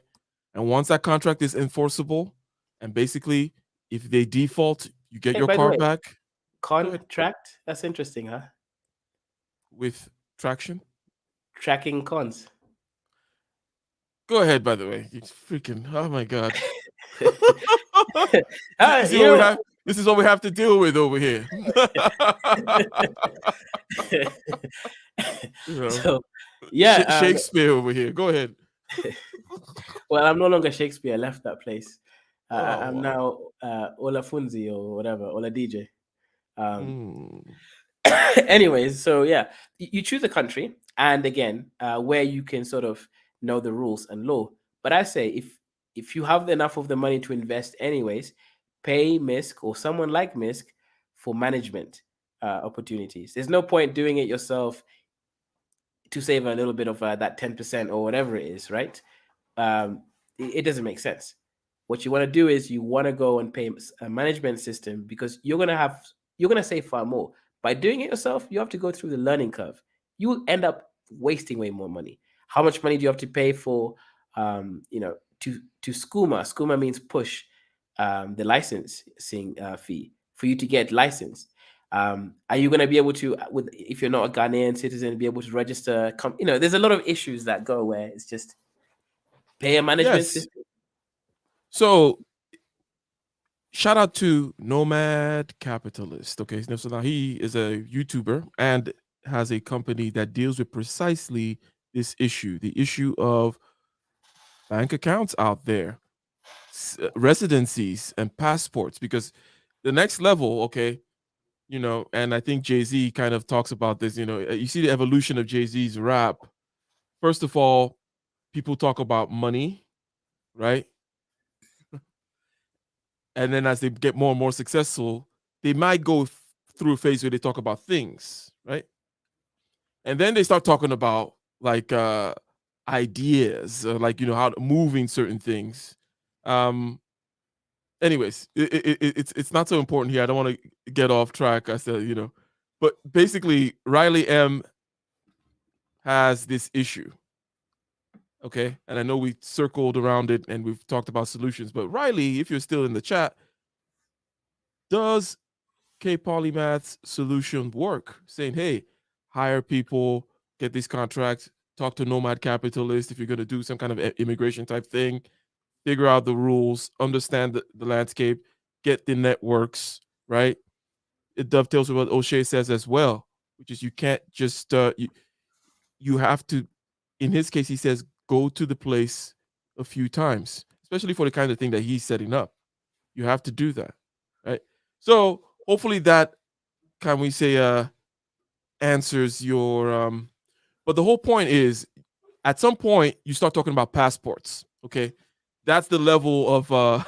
And once that contract is enforceable, and basically if they default, you get Hey, your by the car way, back. Go ahead. contract. That's interesting, huh? With traction. Tracking cons. Go ahead, by the way. It's freaking, oh my god. You see You what we know, have? This is what we have to deal with over here. you know, so yeah. Shakespeare over here. Go ahead. Well, I'm no longer Shakespeare. I left that place. Oh I'm wow. now Ola Funzi or whatever, Ola DJ. Um, Mm. anyways, so yeah, you choose a country, and again, where you can sort of know the rules and law. But I say, if you have enough of the money to invest, anyways, pay Misk or someone like Misk for management opportunities. There's no point doing it yourself to save a little bit of that 10% or whatever it is, right? It doesn't make sense. What you want to do is you want to go and pay a management system because you're going to save far more. By doing it yourself, you have to go through the learning curve. You will end up wasting way more money. How much money do you have to pay for, to SCUMA? SCUMA means push, the licensing fee for you to get licensed. Are you going to be able to, with if you're not a Ghanaian citizen, be able to register? There's a lot of issues that go where it's just pay a management Yes. system. So shout out to Nomad Capitalist. Okay, so now he is a YouTuber and has a company that deals with precisely this issue, the issue of bank accounts out there, residencies and passports. Because the next level, okay, and I think Jay-Z kind of talks about this. You see the evolution of Jay-Z's rap. First of all, people talk about money, right? And then as they get more and more successful, they might go through a phase where they talk about things, right? And then they start talking about like ideas, like how moving certain things. Um, anyways, it's not so important here. I don't want to get off track. I said, but basically, Riley M has this issue. Okay. And I know we circled around it and we've talked about solutions, but Riley, if you're still in the chat, does K Polymath's solution work? Saying, hey, hire people, get these contracts, talk to nomad capitalists if you're going to do some kind of immigration type thing, figure out the rules, understand the landscape, get the networks, right? It dovetails with what O'Shea says as well, which is you can't just, you have to, in his case, he says, go to the place a few times, especially for the kind of thing that he's setting up. You have to do that, right? So hopefully that, can we say, answers your, but the whole point is at some point you start talking about passports. Okay. That's the level of,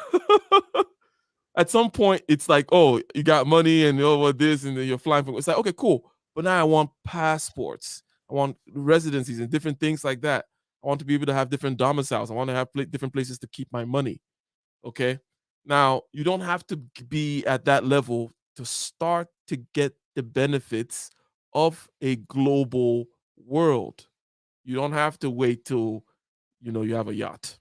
at some point it's like, oh, you got money and what this, and then you're flying from, it's like, okay, cool. But now I want passports. I want residencies and different things like that. I want to be able to have different domiciles. I want to have different places to keep my money. Okay. Now, you don't have to be at that level to start to get the benefits of a global world. You don't have to wait till, you have a yacht.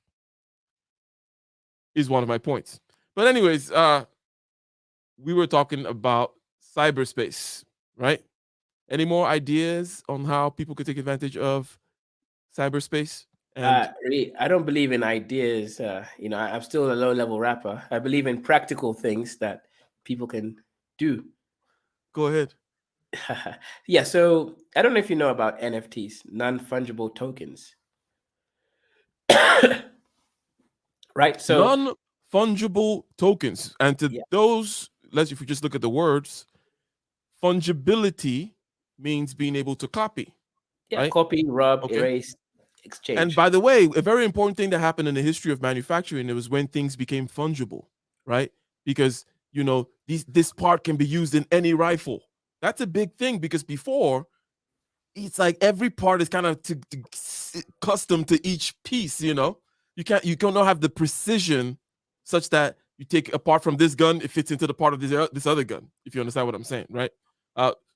Is one of my points. But anyways, we were talking about cyberspace, right? Any more ideas on how people could take advantage of cyberspace? And Really, I don't believe in ideas. I'm still a low-level rapper. I believe in practical things that people can do. go ahead. Yeah, so I don't know if you know about NFTs, non-fungible tokens. Right? So Non-fungible tokens. And to yeah, those, if we just look at the words, fungibility means being able to copy, right? copy, rub, Okay. erase, exchange. And by the way, a very important thing that happened in the history of manufacturing, it was when things became fungible, right? Because this part can be used in any rifle. That's a big thing, because before it's like every part is kind of custom to each piece. You cannot have the precision such that you take apart from this gun, it fits into the part of this other gun, if you understand what I'm saying, right?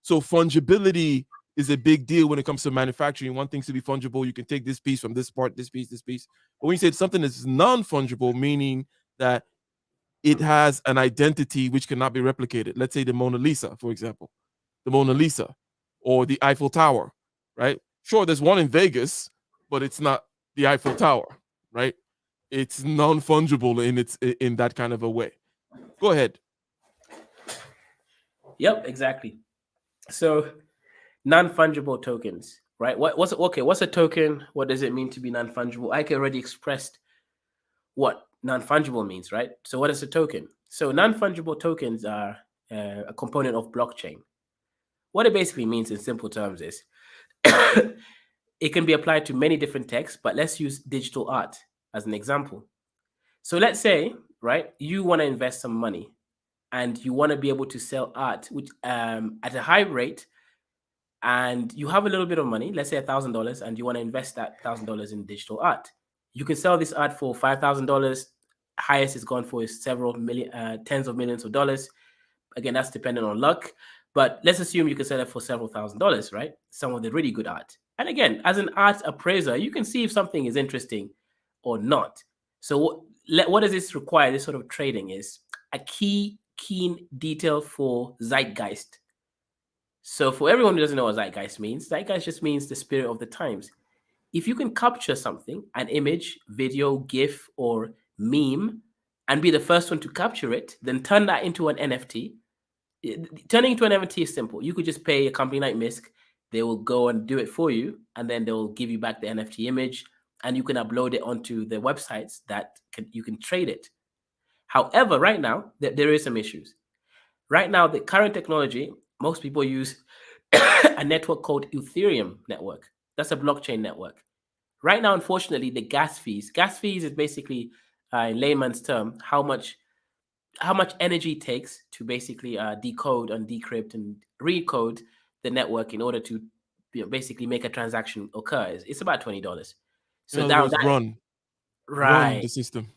So fungibility is a big deal when it comes to manufacturing. You want things to be fungible. You can take this piece from this part, this piece, this piece. But when you say something is non-fungible, meaning that it has an identity which cannot be replicated. Let's say the Mona Lisa, for example, the Mona Lisa or the Eiffel Tower, right? Sure, there's one in Vegas, but it's not the Eiffel Tower, right? It's non-fungible in that kind of a way. Go ahead. Yep, exactly. So non-fungible tokens, right? What's a token? What does it mean to be non-fungible? I already expressed what non-fungible means, right? So what is a token? So non-fungible tokens are a component of blockchain. What it basically means in simple terms is it can be applied to many different texts, but let's use digital art as an example. So let's say, right, you want to invest some money and you want to be able to sell art which, at a high rate, and you have a little bit of money, let's say $1,000, and you want to invest that $1,000 in digital art. You can sell this art for $5,000. Highest it's gone for is several million, tens of millions of dollars. Again, that's dependent on luck. But let's assume you can sell it for several $1,000s, right? Some of the really good art. And again, as an art appraiser, you can see if something is interesting or not. So what does this require? This sort of trading is a keen detail for zeitgeist. So for everyone who doesn't know what zeitgeist just means the spirit of the times. If you can capture something, an image, video, GIF, or meme, and be the first one to capture it, then turn that into an NFT. Turning into an NFT is simple. You could just pay a company like Misk. They will go and do it for you, and then they'll give you back the NFT image, and you can upload it onto the websites that you can trade it. However, right now, there is some issues. Right now, the current technology, most people use a network called Ethereum network. That's a blockchain network. Right now, unfortunately, the gas fees is basically, in layman's term, how much energy it takes to basically decode and decrypt and recode the network in order to basically make a transaction occur. It's about $20. So in other now words, run right, the system.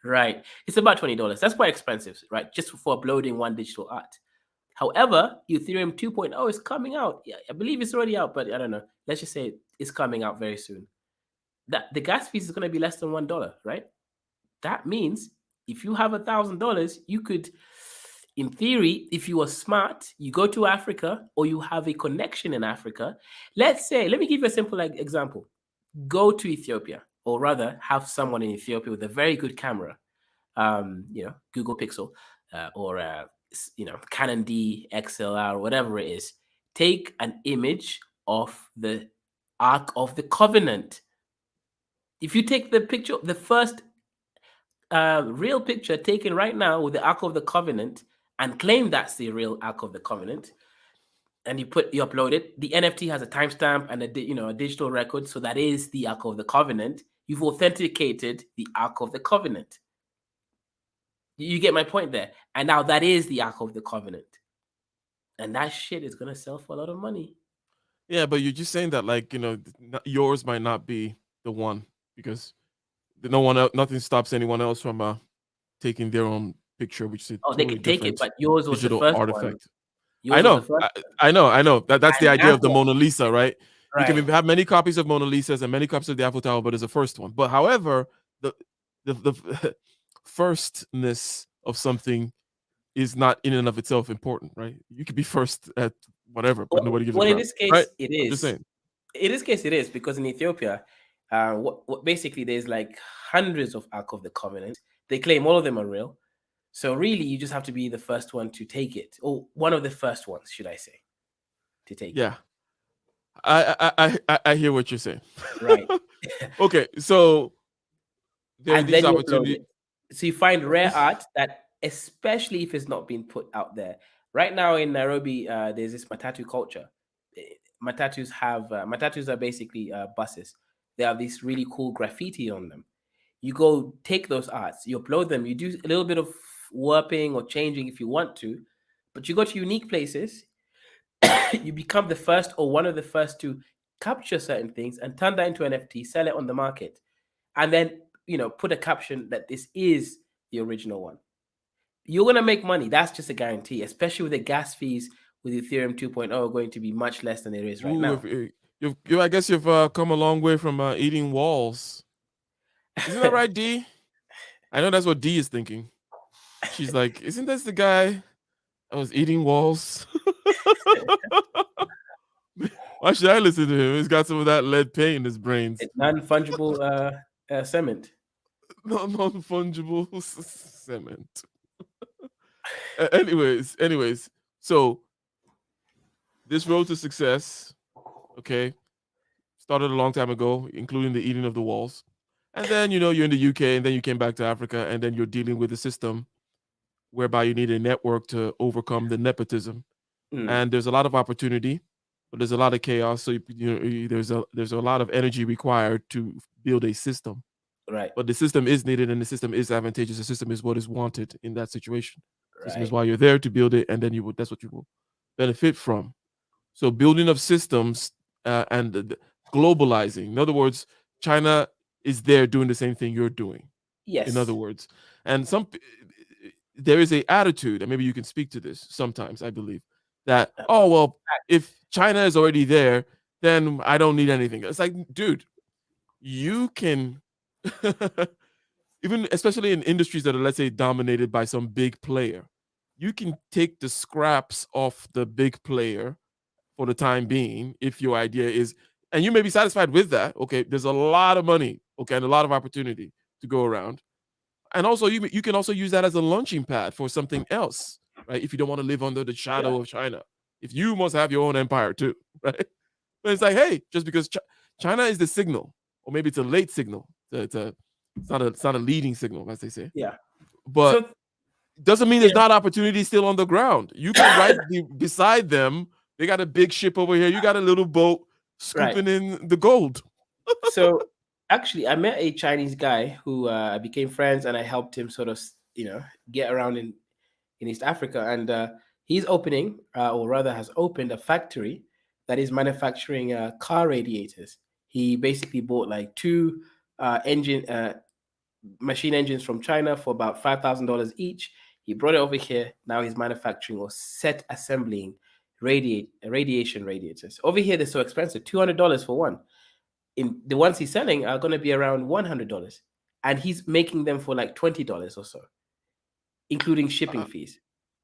right. It's about $20. That's quite expensive, right? Just for uploading one digital art. However, Ethereum 2.0 is coming out. Yeah, I believe it's already out, but I don't know. Let's just say it's coming out very soon. that the gas fees is going to be less than $1, right? That means if you have $1,000, you could, in theory, if you are smart, you go to Africa or you have a connection in Africa. Let's say, let me give you a simple example. Go to Ethiopia, or rather, have someone in Ethiopia with a very good camera, Google Pixel, or Canon D XLR, or whatever it is. Take an image of the Ark of the Covenant. If you take the picture, the first real picture taken right now with the Ark of the Covenant, and claim that's the real Ark of the Covenant, and you upload it, the NFT has a timestamp and a digital record, so that is the Ark of the Covenant. You've authenticated the Ark of the Covenant. You get my point there. And now that is the Ark of the Covenant, and that shit is gonna sell for a lot of money. Yeah, but you're just saying that, like, yours might not be the one, because no one else, nothing stops anyone else from taking their own picture, which is a They totally can take it, different but yours was the digital first one. artifact. Yours was the first. I know. That's the And idea that's of the what- Mona Lisa, right? You Right. can have many copies of Mona Lisas and many copies of the Eiffel Tower, but it's the first one. But however, the firstness of something is not in and of itself important, right? You could be first at whatever, but nobody gives a crap. In this case, right? it I'm is. just saying. In this case, it is, because in Ethiopia, what basically there's like hundreds of Ark of the Covenant. They claim all of them are real. So really, you just have to be the first one to take it, or one of the first ones, should I say, to take it. Yeah. I hear what you're saying. Right. Okay, so there are And these then you upload opportunities. it. So you find rare art that, especially if it's not being put out there. Right now in Nairobi, there's this matatu culture. Matatus are basically buses. They have this really cool graffiti on them. You go take those arts, you upload them, you do a little bit of warping or changing if you want to, but you go to unique places. You become the first or one of the first to capture certain things and turn that into NFT, sell it on the market, and then put a caption that this is the original one. You're going to make money. That's just a guarantee, especially with the gas fees with Ethereum 2.0 going to be much less than it is right now. I guess you've come a long way from eating walls. Isn't that right, D? I know that's what D is thinking. She's like, isn't this the guy that was eating walls? Why should I listen to him? He's got some of that lead paint in his brains. It's non-fungible cement. Non-fungible cement. Anyways, so this road to success, okay, started a long time ago, including the eating of the walls. And then, you're in the UK, and then you came back to Africa, and then you're dealing with a system whereby you need a network to overcome the nepotism. And there's a lot of opportunity, but there's a lot of chaos. So there's a lot of energy required to build a system. Right. But the system is needed, and the system is advantageous. The system is what is wanted in that situation. The system is Right. why you're there to build it, and then that's what you will benefit from. So building of systems and globalizing. In other words, China is there doing the same thing you're doing. Yes. In other words, and there is a attitude, and maybe you can speak to this sometimes, I believe, that, oh, well, if China is already there, then I don't need anything. It's like, dude, you can, even especially in industries that are, let's say, dominated by some big player, you can take the scraps off the big player for the time being, if your idea is, and you may be satisfied with that. Okay, there's a lot of money, okay, and a lot of opportunity to go around. And also, you can also use that as a launching pad for something else, right? If you don't want to live under the shadow of China, if you must have your own empire too, right? But it's like, hey, just because China is the signal, or maybe it's a late signal, it's not a leading signal, as they say. Yeah. But doesn't mean there's not opportunity still on the ground. You can right beside them. They got a big ship over here. You got a little boat scooping in the gold. So actually, I met a Chinese guy who I became friends, and I helped him sort of, get around in East Africa. And he's opening, or rather has opened, a factory that is manufacturing car radiators. He basically bought like two machine engines from China for about $5,000 each. He brought it over here. Now he's manufacturing or set assembling radiation radiators. Over here, they're so expensive, $200 for one. in the ones he's selling are going to be around $100, and he's making them for like $20 or so, including shipping fees.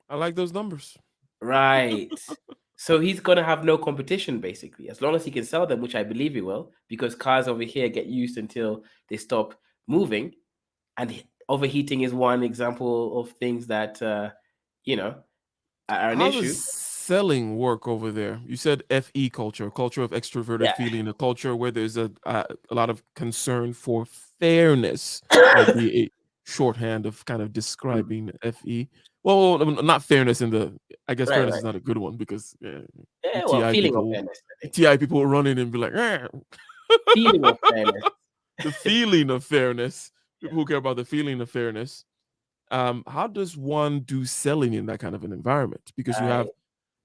I like those numbers. Right. So he's going to have no competition basically, as long as he can sell them, which I believe he will, because cars over here get used until they stop moving. And overheating is one example of things that, you know, are an How does issue. selling work over there? You said FE culture, culture of extroverted Yeah. feeling, a culture where there's a lot of concern for fairness, might be a shorthand of kind of describing FE. Well, not fairness in the. I guess Right, fairness right. is not a good one because Yeah, well, TI feeling of people, fairness, I think. TI people will run in and be like, "Eh." Feeling of fairness. The feeling of fairness. People who care about the feeling of fairness. How does one do selling in that kind of an environment? Because you have Right.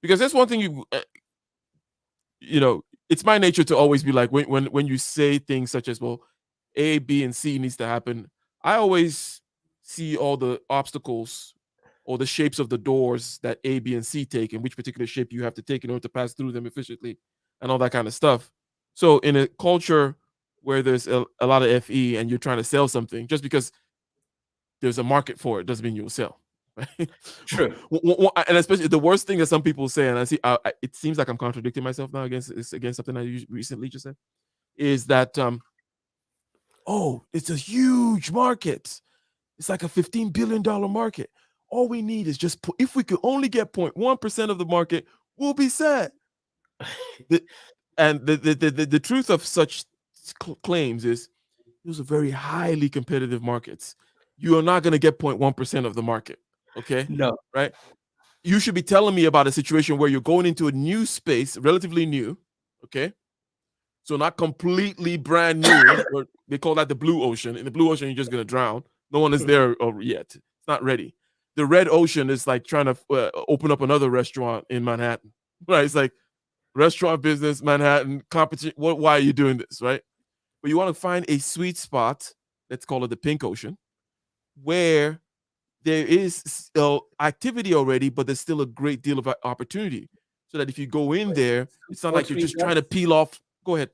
because that's one thing you know, it's my nature to always be like when you say things such as, well, A, B, and C needs to happen. I always see all the obstacles or the shapes of the doors that A, B, and C take, and which particular shape you have to take in order to pass through them efficiently, and all that kind of stuff. So in a culture where there's a lot of FE and you're trying to sell something, just because there's a market for it doesn't mean you'll sell. Right? True. And especially the worst thing that some people say, and I see, it seems like I'm contradicting myself now against something I recently just said, is that oh, it's a huge market. It's like a $15 billion market. All we need is just if we could only get 0.1% of the market, we'll be set. And the truth of such claims is those are very highly competitive markets. You are not going to get 0.1% of the market. Okay. No. Right. You should be telling me about a situation where you're going into a new space, relatively new. Okay. So not completely brand new. Or they call that the blue ocean. In the blue ocean, you're just going to drown. No one is there yet. It's not ready. The red ocean is like trying to open up another restaurant in Manhattan. Right. It's like restaurant business, Manhattan, competition. Why are you doing this? Right. But you want to find a sweet spot, let's call it the pink ocean, where there is still activity already, but there's still a great deal of opportunity. So that if you go in there, it's not like you're Watery just trying to guts. peel off. Go ahead.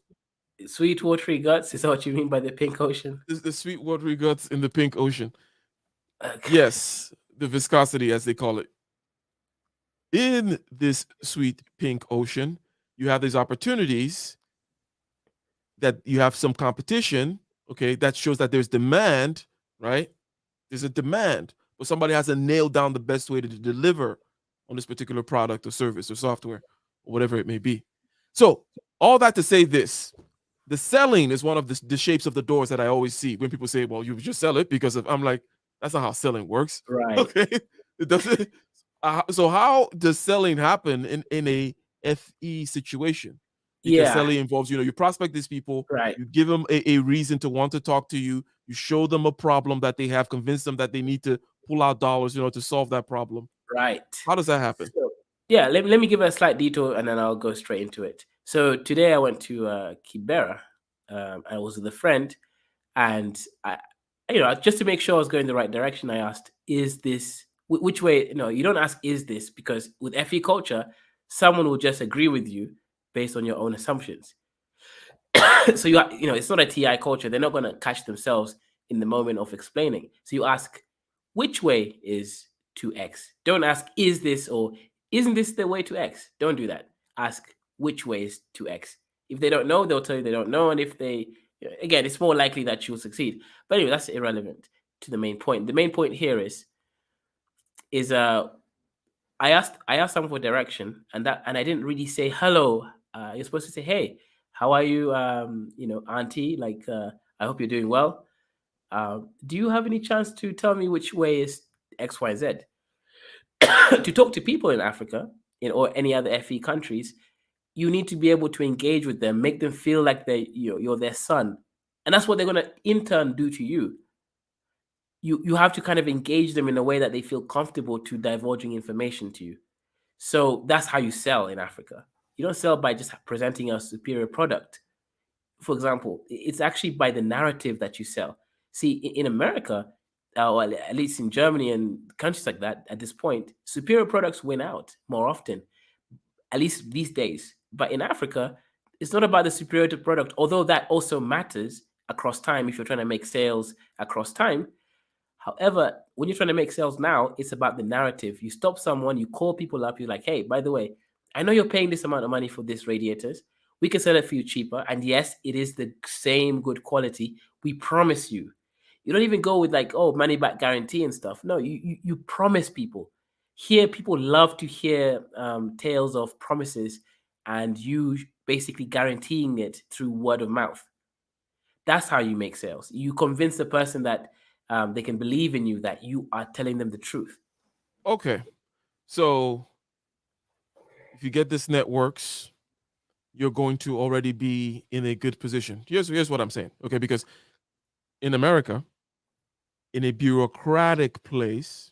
Sweet watery guts. Is that what you mean by the pink ocean? The sweet watery guts in the pink ocean. Okay. Yes, the viscosity, as they call it. In this sweet pink ocean, you have these opportunities that you have some competition. Okay, that shows that there's demand, right? There's a demand, but somebody hasn't nailed down the best way to deliver on this particular product or service or software or whatever it may be. So, all that to say this, the selling is one of the shapes of the doors that I always see when people say, well, you just sell it because of, I'm like, that's not how selling works. Right. Okay. It doesn't. So how does selling happen in a FE situation? Because Yeah. selling involves, you prospect these people, Right. you give them a reason to want to talk to you, you show them a problem that they have, convince them that they need to pull out dollars, to solve that problem. Right. How does that happen? So, yeah, let me give a slight detour and then I'll go straight into it. So today I went to Kibera. I was with a friend, and just to make sure I was going the right direction, I asked, "Is this which way?" No, you don't ask, "Is this?" because with FE culture, someone will just agree with you based on your own assumptions. So it's not a TI culture. They're not going to catch themselves in the moment of explaining. So you ask, which way is to X? Don't ask, is this or isn't this the way to X? Don't do that. Ask, which way is to X? If they don't know, they'll tell you they don't know. And if they, again, it's more likely that you'll succeed. But anyway, that's irrelevant to the main point. The main point here is I asked someone for direction, and I didn't really say hello. You're supposed to say, hey, how are you, auntie? Like, I hope you're doing well. Do you have any chance to tell me which way is X, Y, Z? To talk to people in Africa, or any other FE countries, you need to be able to engage with them, make them feel like you're their son, and that's what they're going to in turn do to you. You have to kind of engage them in a way that they feel comfortable to divulging information to you. So that's how you sell in Africa. You don't sell by just presenting a superior product. For example, it's actually by the narrative that you sell. See, in America, or at least in Germany and countries like that, at this point, superior products win out more often, at least these days. But in Africa, It's not about the superiority product, although that also matters across time if you're trying to make sales across time. However, when you're trying to make sales now, it's about the narrative. You stop someone, you call people up, you're like, hey, by the way, I know you're paying this amount of money for this radiators. We can sell it for you cheaper. And yes, it is the same good quality. We promise you. You don't even go with like, oh, money back guarantee and stuff. No, you promise people. Here, people love to hear tales of promises and you basically guaranteeing it through word of mouth. That's how you make sales. You convince the person that they can believe in you, that you are telling them the truth. Okay. So if you get this networks, you're going to already be in a good position. Here's what I'm saying. Okay, because in America, in a bureaucratic place,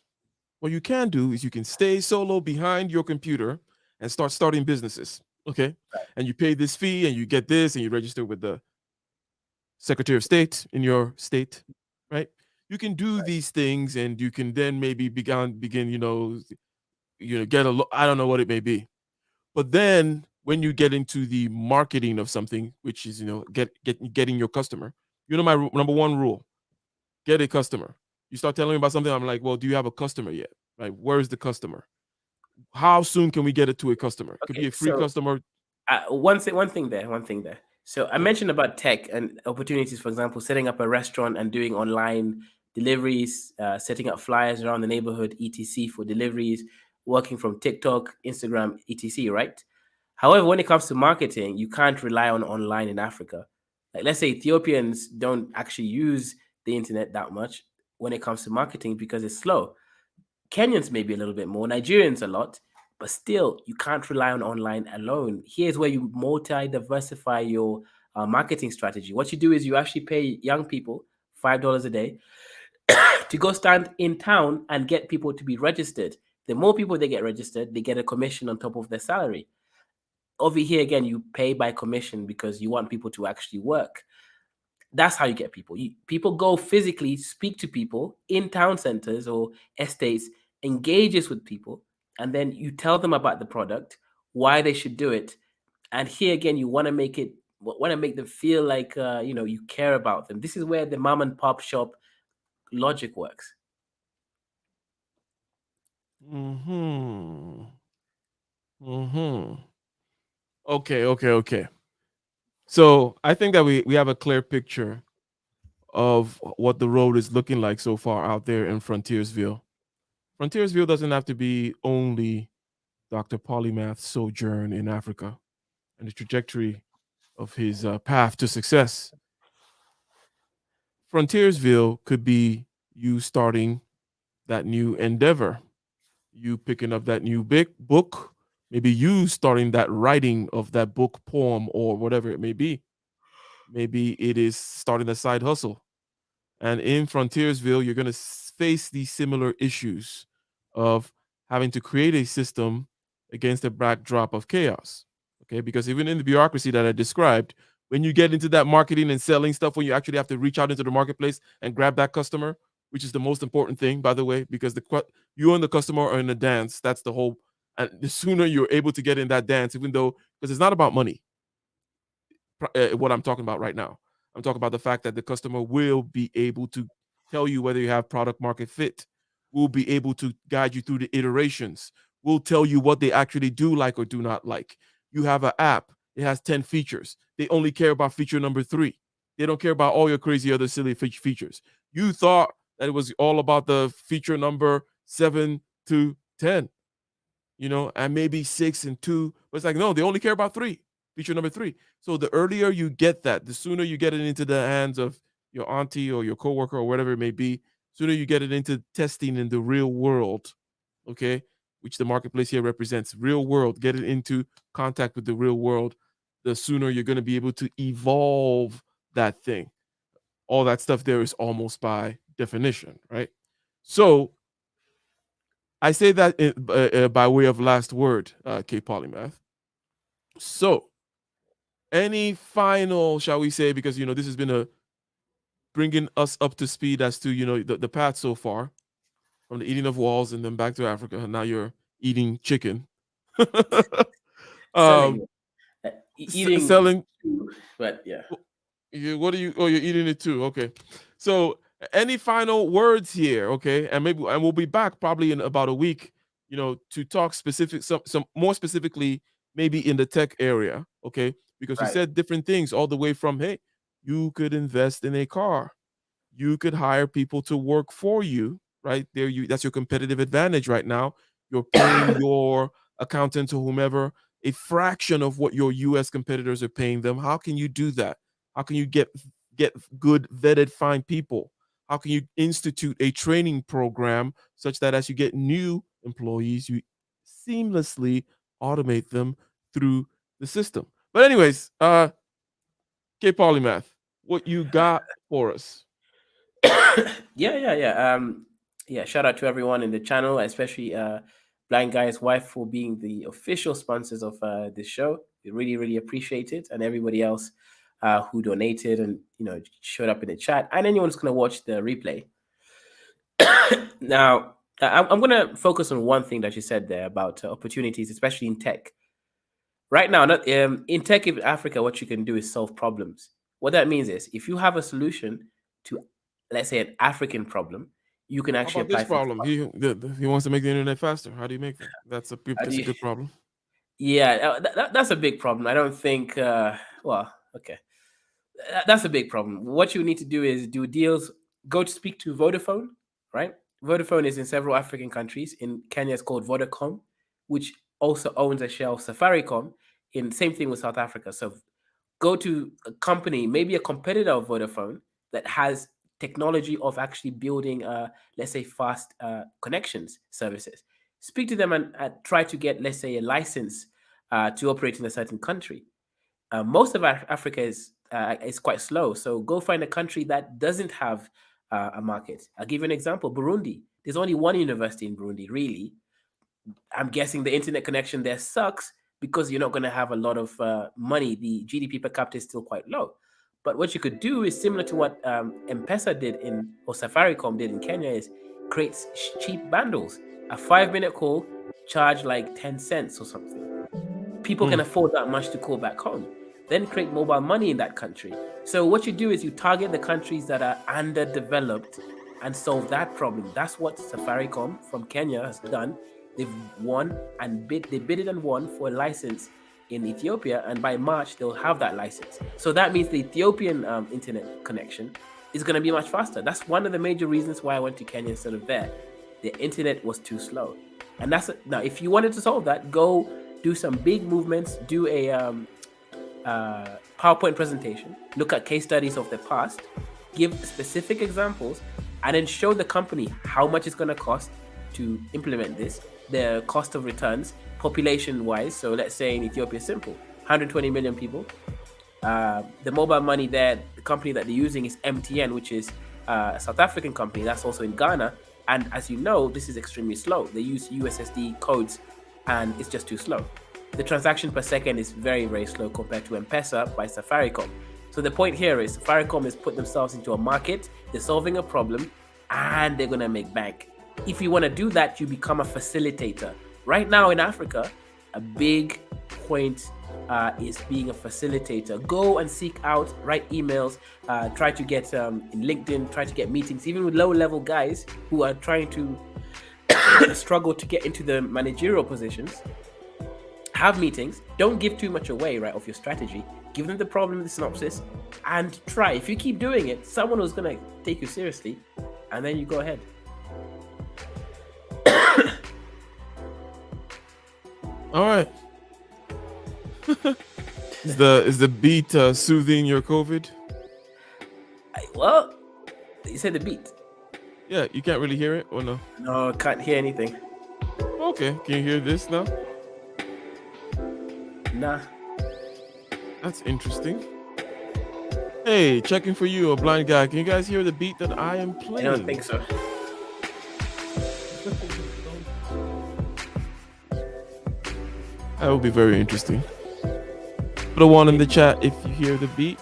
what you can do is you can stay solo behind your computer and start starting businesses. Okay. And you pay this fee and you get this and you register with the Secretary of State in your state, right? You can do these things and you can then maybe begin, get I don't know what it may be. But then when you get into the marketing of something, which is, getting your customer, my number one rule, get a customer. You start telling me about something, I'm like, well, do you have a customer yet? Right? Where's the customer? How soon can we get it to a customer? It could be a free customer. One thing there. So I mentioned about tech and opportunities, for example, setting up a restaurant and doing online deliveries, setting up flyers around the neighborhood, etc. for deliveries, working from TikTok, Instagram, etc. Right? However, when it comes to marketing, you can't rely on online in Africa. Like, let's say Ethiopians don't actually use the internet that much when it comes to marketing because it's slow. Kenyans maybe a little bit more, Nigerians a lot, but still you can't rely on online alone. Here's where you multi-diversify your marketing strategy. What you do is you actually pay young people $5 a day to go stand in town and get people to be registered. The more people they get registered, they get a commission on top of their salary. Over here again, you pay by commission because you want people to actually work. That's how you get people. People go physically speak to people in town centers or estates, engages with people, and then you tell them about the product, why they should do it. And here again, you want to make them feel like you care about them. This is where the mom and pop shop logic works. Hmm. Hmm. Okay. So I think that we have a clear picture of what the road is looking like so far out there in Frontiersville. Frontiersville doesn't have to be only Dr. Polymath's sojourn in Africa and the trajectory of his path to success. Frontiersville could be you starting that new endeavor, you picking up that new big book, maybe you starting that writing of that book, poem, or whatever it may be. Maybe it is starting a side hustle. And in Frontiersville, you're going to face these similar issues of having to create a system against a backdrop of chaos. Okay, because even in the bureaucracy that I described, when you get into that marketing and selling stuff, when you actually have to reach out into the marketplace and grab that customer, which is the most important thing, by the way, because you and the customer are in a dance. That's the whole. And the sooner you're able to get in that dance, even though because it's not about money, what I'm talking about right now. I'm talking about the fact that the customer will be able to tell you whether you have product market fit. Will be able to guide you through the iterations. Will tell you what they actually do like or do not like. You have an app. It has 10 features. They only care about feature number 3. They don't care about all your crazy other silly features. You thought that it was all about the feature number 7 to 10, and maybe 6 and 2. But it's like, no, they only care about 3. Feature number 3. So the earlier you get that, the sooner you get it into the hands of your auntie or your coworker or whatever it may be, sooner you get it into testing in the real world, okay, which the marketplace here represents. Real world, get it into contact with the real world, the sooner you're going to be able to evolve that thing. All that stuff there is almost by definition, right? So I say that by way of last word, K Polymath. So any final, shall we say, because this has been bringing us up to speed as to the path so far from the eating of walls and then back to Africa, and now you're eating chicken. Selling. eating, selling. but yeah. What are you? Oh, you're eating it too. Okay. So, any final words here? Okay, and we'll be back probably in about a week. To talk some more specifically, maybe in the tech area. Okay, because you Right. said different things all the way from, hey, you could invest in a car, you could hire people to work for you. Right there, that's your competitive advantage right now. You're paying your accountant or whomever a fraction of what your US competitors are paying them. How can you do that? How can you get good vetted fine people? How can you institute a training program such that as you get new employees, you seamlessly automate them through the system? But anyways, K Polymath, what you got for us? Yeah. Shout out to everyone in the channel, especially Blind Guy's wife for being the official sponsors of this show. We really, really appreciate it, and everybody else who donated and showed up in the chat, and anyone who's gonna watch the replay. Now, I'm gonna focus on one thing that you said there about opportunities, especially in tech. Right now, not in tech in Africa, what you can do is solve problems. What that means is if you have a solution to, let's say, an African problem, you can How actually about this apply for. problem? He wants to make the internet faster. How do you make that? That's a How do you- good problem. Yeah, that's a big problem. I don't think. Well, okay, that's a big problem. What you need to do is do deals. Go to speak to Vodafone, right? Vodafone is in several African countries. In Kenya, it's called Vodacom, which also owns a share of Safaricom. Same thing with South Africa. So go to a company, maybe a competitor of Vodafone that has technology of actually building, let's say, fast connections services. Speak to them and try to get, let's say, a license to operate in a certain country. Most of Africa is quite slow, so go find a country that doesn't have a market. I'll give you an example: Burundi. There's only one university in Burundi, really. I'm guessing the internet connection there sucks because you're not going to have a lot of money. The GDP per capita is still quite low. But what you could do is similar to what M-Pesa did or Safaricom did in Kenya is create cheap bundles. A 5-minute call, charge like 10 cents or something. People can afford that much to call back home. Then create mobile money in that country. So what you do is you target the countries that are underdeveloped and solve that problem. That's what Safaricom from Kenya has done. They've won and bid it and won for a license in Ethiopia, and by March they'll have that license. So that means the Ethiopian internet connection is going to be much faster. That's one of the major reasons why I went to Kenya instead of there. The internet was too slow, and now if you wanted to solve that, go do some big movements, do a PowerPoint presentation, look at case studies of the past, give specific examples, and then show the company how much it's going to cost to implement this, the cost of returns, population-wise. So let's say in Ethiopia, simple, 120 million people. The mobile money there, the company that they're using is MTN, which is a South African company that's also in Ghana. And as you know, this is extremely slow. They use USSD codes, and it's just too slow. The transaction per second is very, very slow compared to M-Pesa by Safaricom. So the point here is Safaricom has put themselves into a market, they're solving a problem, and they're going to make bank. If you want to do that, you become a facilitator. Right now in Africa, a big point is being a facilitator. Go and seek out, write emails, try to get in LinkedIn, try to get meetings, even with low-level guys who are trying to struggle to get into the managerial positions. Have meetings. Don't give too much away, right, of your strategy. Give them the problem, the synopsis, and try. If you keep doing it, someone who's going to take you seriously, and then you go ahead. All right. Is the beat soothing your COVID? Well, you said the beat. Yeah, you can't really hear it, or no? No, I can't hear anything. Okay, can you hear this now? Nah. That's interesting. Hey, checking for you, a blind guy. Can you guys hear the beat that I am playing? I don't think so. That would be very interesting. Put a one in the chat if you hear the beat.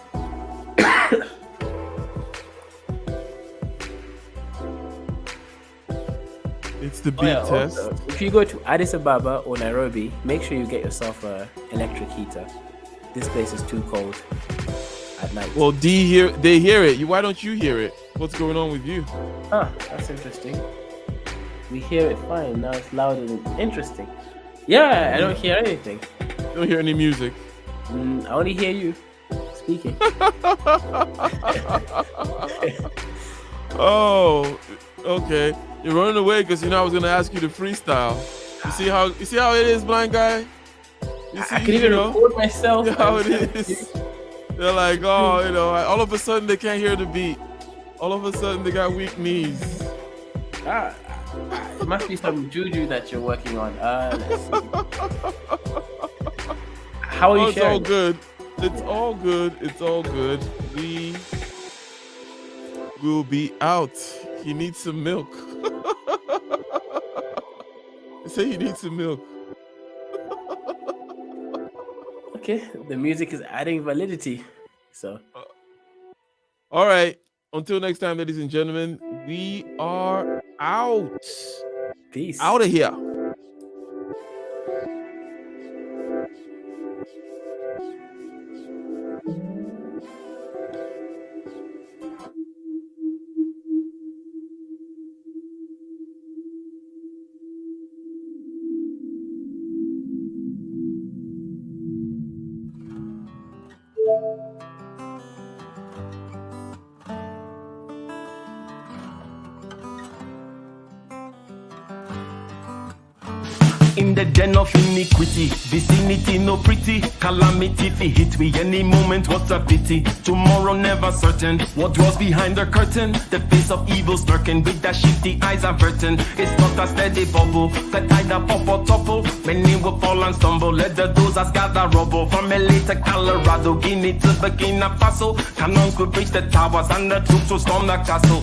It's the beat test. Also, if you go to Addis Ababa or Nairobi, make sure you get yourself an electric heater. this place is too cold at night. Well, they hear it. Why don't you hear it? What's going on with you? That's interesting. We hear it fine. Now it's loud and interesting. Yeah, I don't hear anything. You don't hear any music. I only hear you speaking. Oh, okay. You're running away because I was gonna ask you to freestyle. You see how it is, blind guy? You see, I can even record myself. You know how it is. They're like, oh, all of a sudden they can't hear the beat. All of a sudden they got weak knees. It must be some juju that you're working on. Let's see. How are you sharing? It's all good. It's all good. It's all good. We will be out. He needs some milk. Say he needs some milk. Okay, the music is adding validity. So, all right. Until next time, ladies and gentlemen, we are out. Peace. Out of here. In the den of iniquity, vicinity no pretty, calamity if it hit we any moment, what a pity. Tomorrow never certain, what was behind the curtain, the face of evil lurking with the shifty eyes averting. It's not a steady bubble, that either pop or topple, many will fall and stumble, let the dozers gather rubble. From LA to Colorado, Guinea to Burkina Faso, cannon could reach the towers and the troops will storm the castle.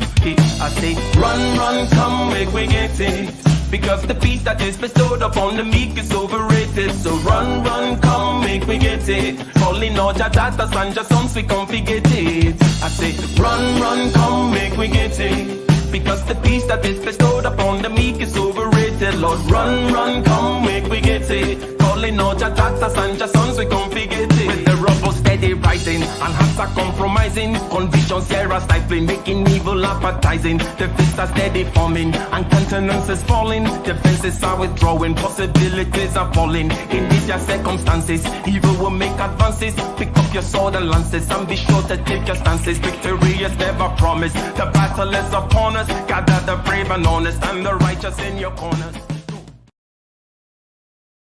I say, run, come, make we get it. Because the peace that is bestowed upon the meek is overrated. So run, come, make we get it. Calling all your daughters and your sons, we come forget it. I say, run, come, make we get it. Because the peace that is bestowed upon the meek is overrated. Lord, run, come, make we get it. Calling all your daughters and your sons, we come forget it. With the rubble steady rising, and hearts are compromising. Convictions here are stifling, making evil appetizing. The fists are steady forming, and countenance is falling. Defenses are withdrawing, possibilities are falling. In these your circumstances, evil will make advances. Pick up your sword and lances, and be sure to take your stances. Victory is never promised, the battle is upon us. Gather the brave and honest, and the righteous in your corners.